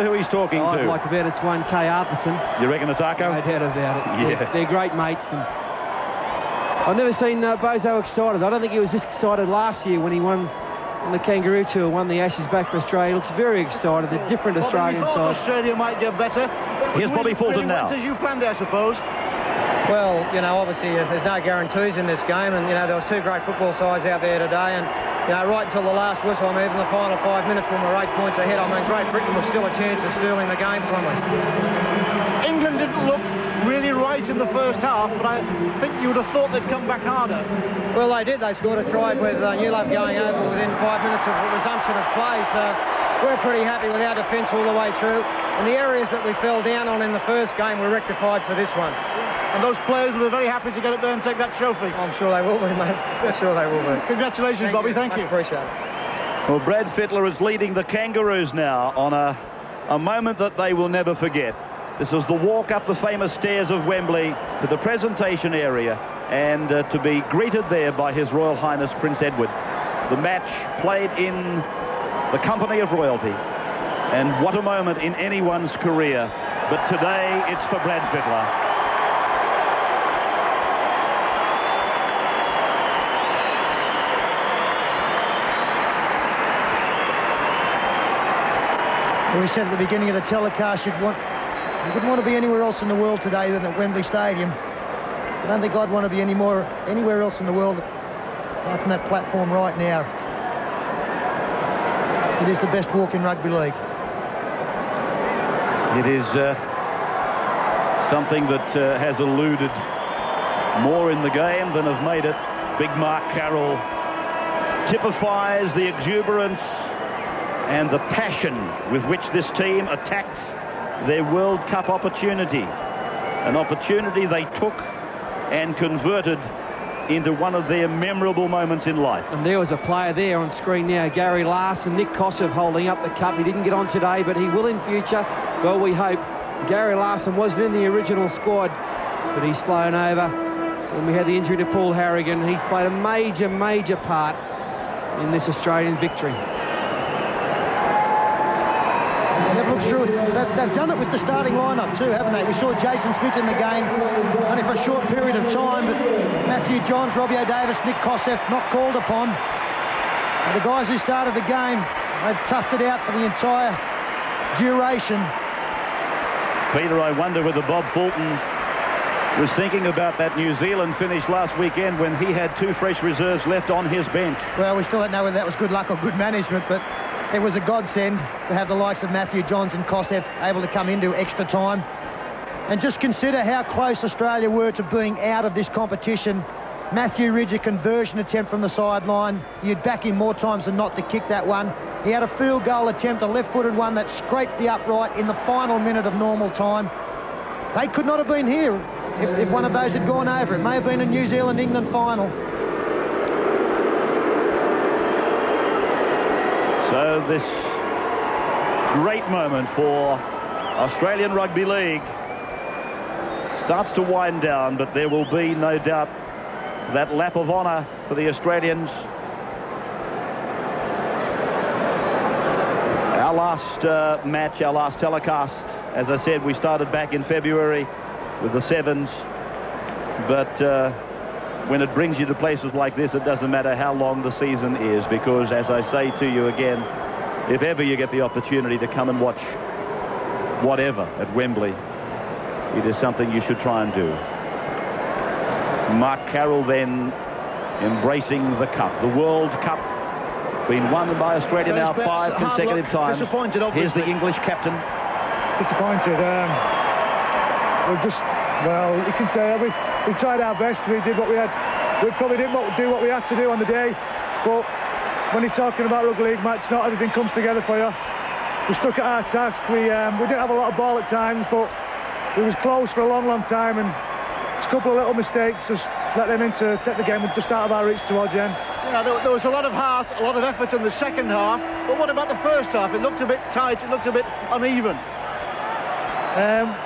Speaker 1: who he's talking to.
Speaker 3: I'd like to bet it's one Kay Arthurson.
Speaker 1: You reckon it's Arco?
Speaker 3: No doubt about it.
Speaker 1: Yeah.
Speaker 3: They're great mates. And I've never seen Bozo excited. I don't think he was this excited last year when he won on the Kangaroo Tour, won the Ashes back for Australia. Looks very excited. They're different Australian sides.
Speaker 12: Australia might get better.
Speaker 1: Here's Bobby Fulton now.
Speaker 12: As you planned, I suppose.
Speaker 14: Well, obviously there's no guarantees in this game, and there was two great football sides out there today, and right until the last whistle, even the final 5 minutes when we're 8 points ahead, Great Britain was still a chance of stealing the game from us.
Speaker 12: England didn't look really right in the first half, but I think you would have thought they'd come back harder.
Speaker 14: Well, they did. They scored a try with Newlove going over within 5 minutes of resumption of play, so we're pretty happy with our defence all the way through. And the areas that we fell down on in the first game were rectified for this one.
Speaker 12: And those players will be very happy to get up there and take that trophy.
Speaker 14: I'm sure they will be, mate. I'm sure they will be.
Speaker 12: Congratulations, Bobby. Thank you.
Speaker 14: Much appreciated.
Speaker 1: Well, Brad Fittler is leading the Kangaroos now on a moment that they will never forget. This is the walk up the famous stairs of Wembley to the presentation area, and to be greeted there by His Royal Highness Prince Edward. The match played in the company of royalty, and what a moment in anyone's career. But today it's for Brad Fittler.
Speaker 2: We said at the beginning of the telecast you wouldn't want to be anywhere else in the world today than at Wembley Stadium. I don't think I'd want to be anywhere else in the world apart from that platform right now. It is the best walk in rugby league.
Speaker 1: It is something that has eluded more in the game than have made it. Big Mark Carroll typifies the exuberance and the passion with which this team attacked their World Cup opportunity. An opportunity they took and converted into one of their memorable moments in life.
Speaker 3: And there was a player there on screen now, Gary Larson, Nick Kossoff holding up the cup. He didn't get on today, but he will in future. Well, we hope. Gary Larson wasn't in the original squad, but he's flown over. When we had the injury to Paul Harrigan, he's played a major, major part in this Australian victory.
Speaker 2: They've done it with the starting lineup too, haven't they? We saw Jason Smith in the game, only for a short period of time, but Matthew Johns, Robbie O'Davis, Nick Kossoff not called upon. And the guys who started the game, they've toughed it out for the entire duration.
Speaker 1: Peter, I wonder whether Bob Fulton was thinking about that New Zealand finish last weekend when he had two fresh reserves left on his bench.
Speaker 2: Well, we still don't know whether that was good luck or good management, but it was a godsend to have the likes of Matthew Johns and Kossoff able to come into extra time. And just consider how close Australia were to being out of this competition. Matthew Ridge, a conversion attempt from the sideline. You'd back him more times than not to kick that one. He had a field goal attempt, a left-footed one that scraped the upright in the final minute of normal time. They could not have been here if one of those had gone over. It may have been a New Zealand-England final.
Speaker 1: So this great moment for Australian Rugby League starts to wind down, but there will be no doubt that lap of honour for the Australians. Our last match, our last telecast, as I said, we started back in February with the Sevens, but when it brings you to places like this, it doesn't matter how long the season is, because as I say to you again, if ever you get the opportunity to come and watch whatever at Wembley, it is something you should try and do. Mark Carroll then embracing the cup. The World Cup been won by Australia now 5 consecutive times.
Speaker 12: Disappointed, obviously.
Speaker 1: Here's the English captain.
Speaker 15: Disappointed. Well, you can say we tried our best. We did what we had we probably didn't do what we had to do on the day, but when you're talking about rugby league match, not everything comes together for you. We stuck at our task. We didn't have a lot of ball at times, but we was close for a long time, and just a couple of little mistakes just let them in to take the game just out of our reach towards the end.
Speaker 12: Yeah, there was a lot of heart, a lot of effort in the second half, but what about the first half? It looked a bit tight, it looked a bit uneven.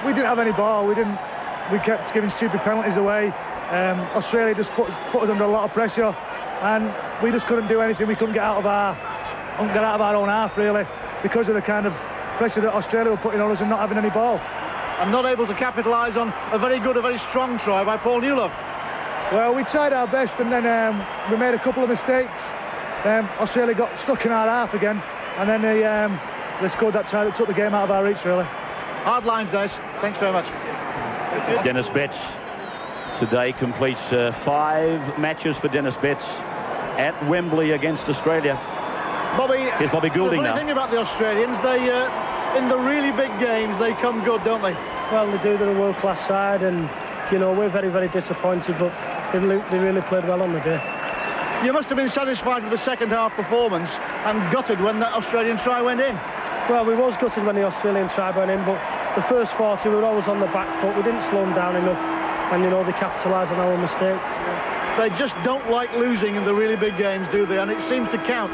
Speaker 15: We didn't have any ball. We kept giving stupid penalties away. Australia just put us under a lot of pressure, and we just couldn't do anything. We couldn't get out of our own half, really, because of the kind of pressure that Australia were putting on us and not having any ball.
Speaker 12: And not able to capitalise on a very good, a very strong try by Paul Newlove.
Speaker 15: Well, we tried our best, and then we made a couple of mistakes. Australia got stuck in our half again, and then they scored that try that took the game out of our reach, really.
Speaker 12: Hard lines, Des. Thanks very much.
Speaker 1: Dennis Betts today completes 5 matches for Dennis Betts at Wembley against Australia.
Speaker 12: Bobby,
Speaker 1: here's Bobby Goulding now.
Speaker 12: The thing about the Australians, they in the really big games, they come good, don't they?
Speaker 16: Well, they do. They're a world-class side, and you know, we're very, very disappointed, but they really played well on the day.
Speaker 12: You must have been satisfied with the second half performance and gutted when that Australian try went in.
Speaker 16: Well, we was gutted when the Australian try went in, but the first 40 we were always on the back foot. We didn't slow them down enough, and you know, they capitalised on our mistakes.
Speaker 12: They just don't like losing in the really big games, do they? And it seems to count.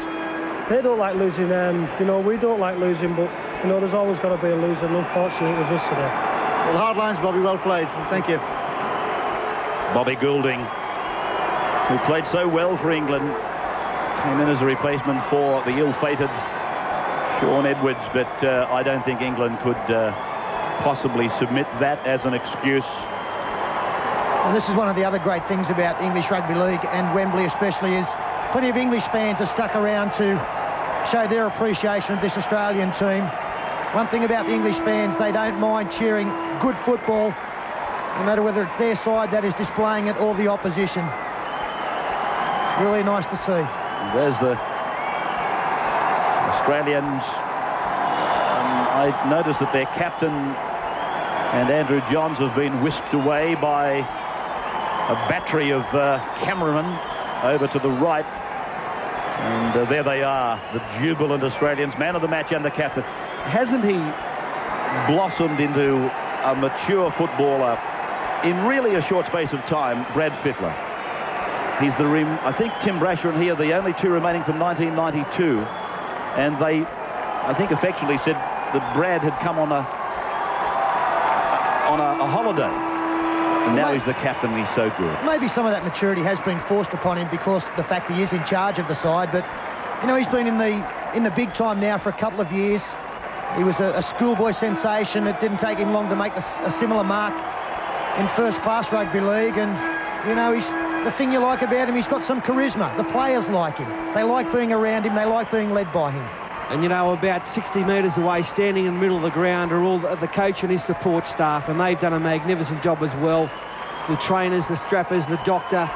Speaker 16: They don't like losing, you know, we don't like losing, but you know, there's always got to be a loser, and unfortunately it was us today.
Speaker 12: Well, hard lines, Bobby, well played. Thank you.
Speaker 1: Bobby Goulding, who played so well for England, came in as a replacement for the ill-fated Sean Edwards, but I don't think England could possibly submit that as an excuse.
Speaker 2: And this is one of the other great things about English Rugby League, and Wembley especially, is plenty of English fans have stuck around to show their appreciation of this Australian team. One thing about the English fans, they don't mind cheering good football, no matter whether it's their side that is displaying it or the opposition. Really nice to see.
Speaker 1: There's the Australians. I noticed that their captain and Andrew Johns have been whisked away by a battery of cameramen over to the right. And there they are, the jubilant Australians, man of the match and the captain. Hasn't he blossomed into a mature footballer in really a short space of time, Brad Fittler? He's the I think Tim Brasher and he are the only 2 remaining from 1992. And they, I think, affectionately said that Brad had come on a holiday. And now he's the captain and he's so good.
Speaker 2: Maybe some of that maturity has been forced upon him because of the fact he is in charge of the side, but you know, he's been in the big time now for a couple of years. He was a schoolboy sensation. It didn't take him long to make a similar mark in first-class rugby league, and you know, he's the thing you like about him, he's got some charisma. The players like him. They like being around him. They like being led by him.
Speaker 3: And, you know, about 60 metres away, standing in the middle of the ground, are all the coach and his support staff, and they've done a magnificent job as well. The trainers, the strappers, the doctor,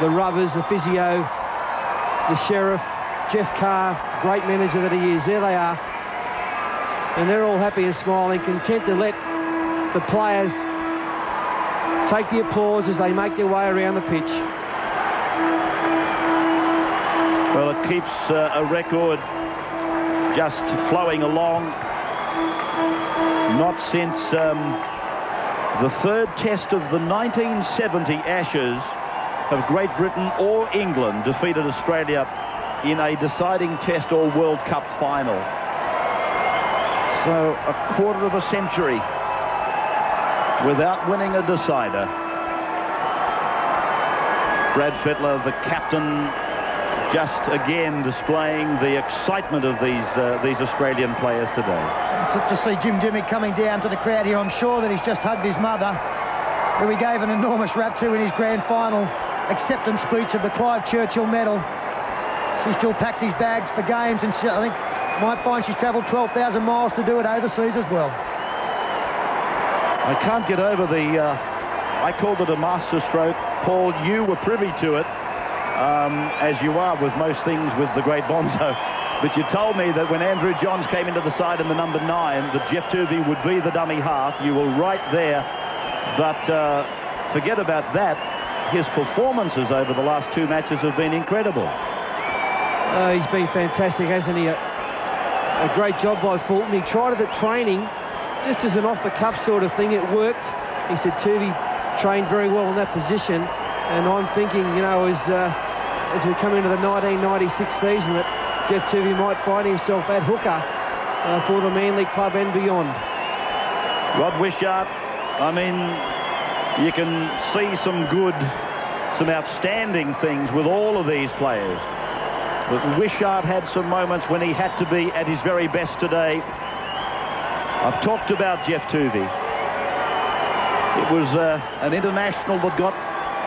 Speaker 3: the rubbers, the physio, the sheriff, Jeff Carr, great manager that he is. There they are. And they're all happy and smiling, content to let the players take the applause as they make their way around the pitch.
Speaker 1: Well, it keeps a record just flowing along. Not since the 3rd test of the 1970 Ashes have Great Britain or England defeated Australia in a deciding test or World Cup final. So a quarter of a century without winning a decider. Brad Fittler, the captain, just again displaying the excitement of these Australian players today.
Speaker 2: To see Jim Dimmick coming down to the crowd here, I'm sure that he's just hugged his mother, who he gave an enormous rap to in his grand final acceptance speech of the Clive Churchill Medal. She still packs his bags for games, and I think might find she's travelled 12,000 miles to do it overseas as well.
Speaker 1: I can't get over I called it a masterstroke. Paul, you were privy to it, as you are with most things with the great Bonzo. But you told me that when Andrew Johns came into the side in the number 9, that Jeff Tooby would be the dummy half. You were right there. But forget about that. his performances over the last 2 matches have been incredible.
Speaker 3: He's been fantastic, hasn't he? A great job by Fulton. He tried it at training, just as an off-the-cuff sort of thing. It worked. He said Tuvey trained very well in that position, and I'm thinking, you know, as we come into the 1996 season, that Jeff Tuvey might find himself at hooker for the Manly club and beyond.
Speaker 1: Rod Wishart, I mean, you can see some outstanding things with all of these players. But Wishart had some moments when he had to be at his very best today. I've talked about Jeff Tuvey. It was an international that got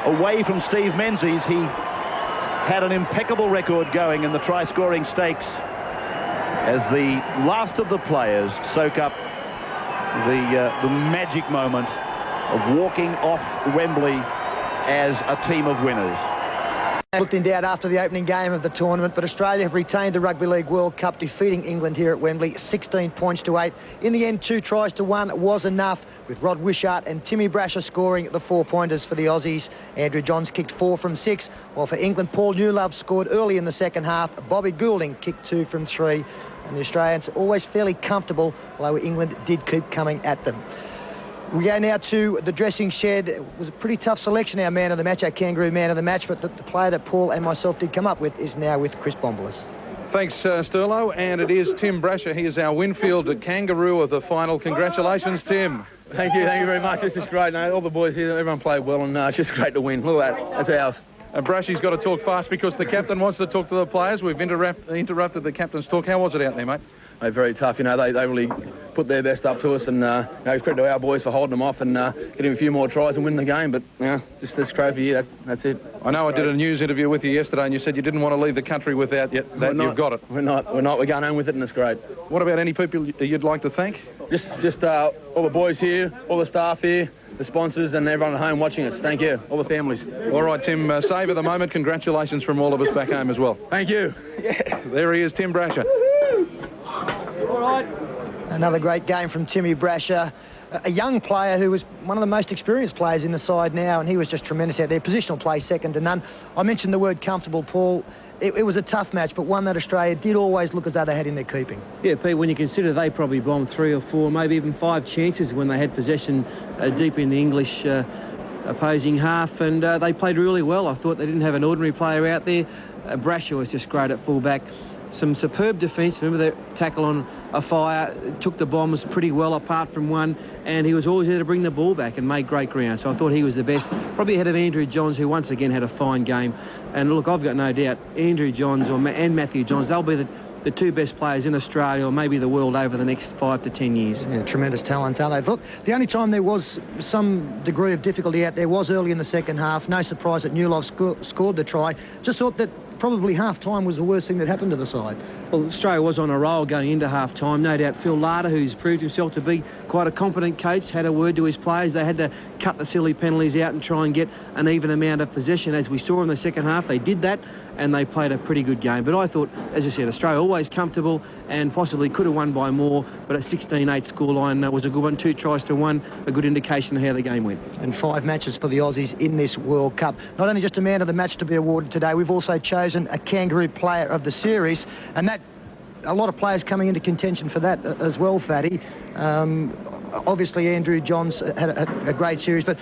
Speaker 1: away from Steve Menzies. He had an impeccable record going in the try-scoring stakes as the last of the players soak up the magic moment of walking off Wembley as a team of winners.
Speaker 2: Looked in doubt after the opening game of the tournament, but Australia have retained the Rugby League World Cup, defeating England here at Wembley 16 points to 8. In the end, 2 tries to 1 was enough, with Rod Wishart and Timmy Brasher scoring the 4-pointers for the Aussies. Andrew Johns kicked 4 from 6, while for England, Paul Newlove scored early in the second half. Bobby Goulding kicked 2 from 3, and the Australians always fairly comfortable, although England did keep coming at them. We go now to the dressing shed. It was a pretty tough selection, our man of the match, our Kangaroo man of the match, but the player that Paul and myself did come up with is now with Chris Bombolas.
Speaker 9: Thanks, Sterlo, and it is Tim Brasher. He is our Winfield Kangaroo of the final. Congratulations, Tim.
Speaker 17: Thank you very much. This is great. No, all the boys here, everyone played well, and it's just great to win. Look at that. That's ours.
Speaker 9: And Brashy's got to talk fast because the captain wants to talk to the players. We've interrupted the captain's talk. How was it out there, mate?
Speaker 17: Very tough. You know, they really put their best up to us, and it's credit to our boys for holding them off and getting a few more tries and winning the game. But just this trophy here, that's it.
Speaker 9: I know I did a news interview with you yesterday, and you said you didn't want to leave the country without that. You've got it.
Speaker 17: We're not. We're going home with it, and it's great.
Speaker 9: What about any people you'd like to thank?
Speaker 17: Just all the boys here, all the staff here, the sponsors, and everyone at home watching us. Thank you, all the families.
Speaker 9: All right, Tim, savour the moment. Congratulations from all of us back home as well.
Speaker 17: Thank you.
Speaker 9: Yeah. There he is, Tim Brasher.
Speaker 2: All right. Another great game from Timmy Brasher, a young player who was one of the most experienced players in the side now, and he was just tremendous out there. Positional play second to none. I mentioned the word comfortable, Paul. It was a tough match, but one that Australia did always look as though they had in their keeping.
Speaker 3: Yeah, Pete, when you consider they probably bombed 3 or 4, maybe even 5 chances when they had possession deep in the English opposing half, and they played really well. I thought they didn't have an ordinary player out there. Brasher was just great at fullback. Some superb defence. Remember the tackle on a fire, took the bombs pretty well apart from one, and he was always there to bring the ball back and made great ground. So I thought he was the best, probably ahead of Andrew Johns, who once again had a fine game. And look, I've got no doubt Andrew Johns and Matthew Johns, they'll be the 2 best players in Australia or maybe the world over the next 5 to 10 years.
Speaker 2: Yeah, tremendous talents, aren't they? Look, the only time there was some degree of difficulty out there was early in the second half. No surprise that Newlove scored the try. Just thought that probably half-time was the worst thing that happened to the side.
Speaker 3: Well, Australia was on a roll going into half-time. No doubt Phil Larder, who's proved himself to be quite a competent coach, had a word to his players. They had to cut the silly penalties out and try and get an even amount of possession. As we saw in the second half, they did that, and they played a pretty good game. But I thought, as I said, Australia always comfortable and possibly could have won by more, but a 16-8 scoreline was a good one. 2 tries to 1, a good indication of how the game went.
Speaker 2: And 5 matches for the Aussies in this World Cup. Not only just a man of the match to be awarded today, we've also chosen a Kangaroo player of the series, and that a lot of players coming into contention for that as well, Fatty. Obviously, Andrew Johns had a great series, but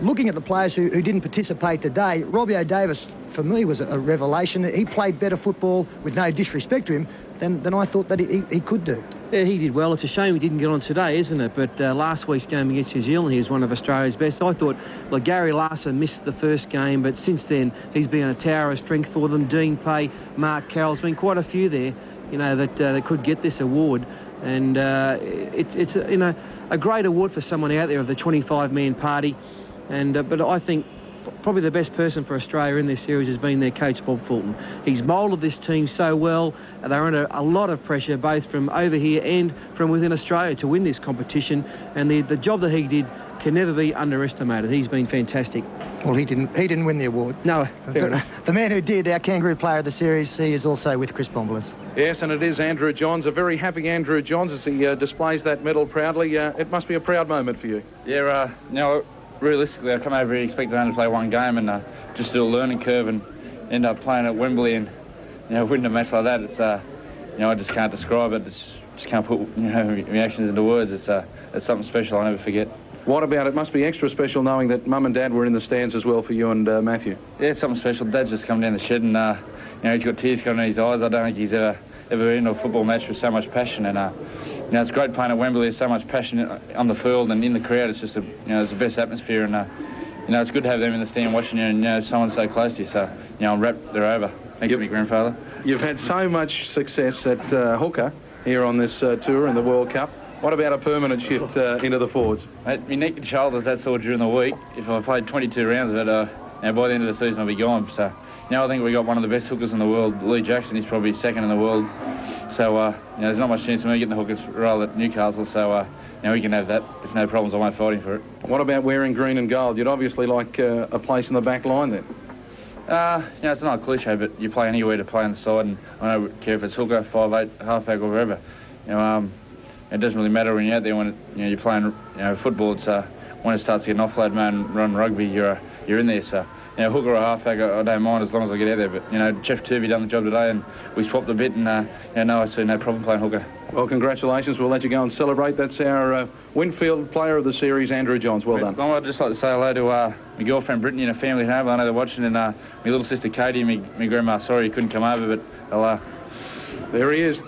Speaker 2: looking at the players who didn't participate today, Robbie O'Davis, for me, was a revelation. He played better football, with no disrespect to him, than I thought that he could do.
Speaker 3: Yeah, he did well. It's a shame he didn't get on today, isn't it? But last week's game against New Zealand, he was one of Australia's best. I thought, well, Gary Larson missed the first game, but since then, he's been a tower of strength for them. Dean Pay, Mark Carroll's been quite a few there, you know, that could get this award. And it's a great award for someone out there of the 25-man party. And but I think probably the best person for Australia in this series has been their coach, Bob Fulton. He's moulded this team so well. They're under a lot of pressure, both from over here and from within Australia, to win this competition. And the job that he did can never be underestimated. He's been fantastic.
Speaker 2: Well, he didn't win the award.
Speaker 3: No.
Speaker 2: The man who did, our Kangaroo player of the series, he is also with Chris Bombolas.
Speaker 9: Yes, and it is Andrew Johns, a very happy Andrew Johns as he displays that medal proudly. It must be a proud moment for you.
Speaker 13: Yeah, realistically, I come over here expecting only to play one game and just do a learning curve and end up playing at Wembley and, winning a match like that. It's, I just can't describe it. Just can't put, reactions into words. It's something special I'll never forget.
Speaker 9: What about it? Must be extra special knowing that Mum and Dad were in the stands as well for you and Matthew.
Speaker 13: Yeah, it's something special. Dad's just come down the shed and, he's got tears coming in his eyes. I don't think he's ever been to a football match with so much passion. And, it's great playing at Wembley. There's so much passion on the field and in the crowd. It's just, it's the best atmosphere. And, it's good to have them in the stand watching you and, someone so close to you. So, I'm wrapped they're over. Thanks to me, grandfather.
Speaker 9: You've had so much success at hooker here on this tour in the World Cup. What about a permanent shift into the forwards?
Speaker 13: Mate, my neck and shoulders, that sore during the week. If I played 22 rounds of it, by the end of the season I'll be gone. So I think we got one of the best hookers in the world. Lee Jackson is probably second in the world. So, there's not much chance of me getting the hookers role at Newcastle. So, we can have that. There's no problems. I won't fight him for it.
Speaker 9: What about wearing green and gold? You'd obviously like a place in the back line then.
Speaker 13: It's not a cliche, but you play anywhere to play on the side, and I don't care if it's hooker, 5'8", halfback, or wherever. It doesn't really matter when you're out there. When you're playing, football, it's when it starts to get an offload man run rugby, you're in there. So, hooker or halfback, I don't mind as long as I get out there. But Jeff Turvey done the job today, and we swapped a bit, and I see no problem playing hooker.
Speaker 9: Well, congratulations. We'll let you go and celebrate. That's our Winfield Player of the Series, Andrew Johns. Well done.
Speaker 13: I'd just like to say hello to my girlfriend Brittany and her family at home. I know they're watching, and my little sister Katie and my grandma. Sorry you couldn't come over, but
Speaker 9: there he is.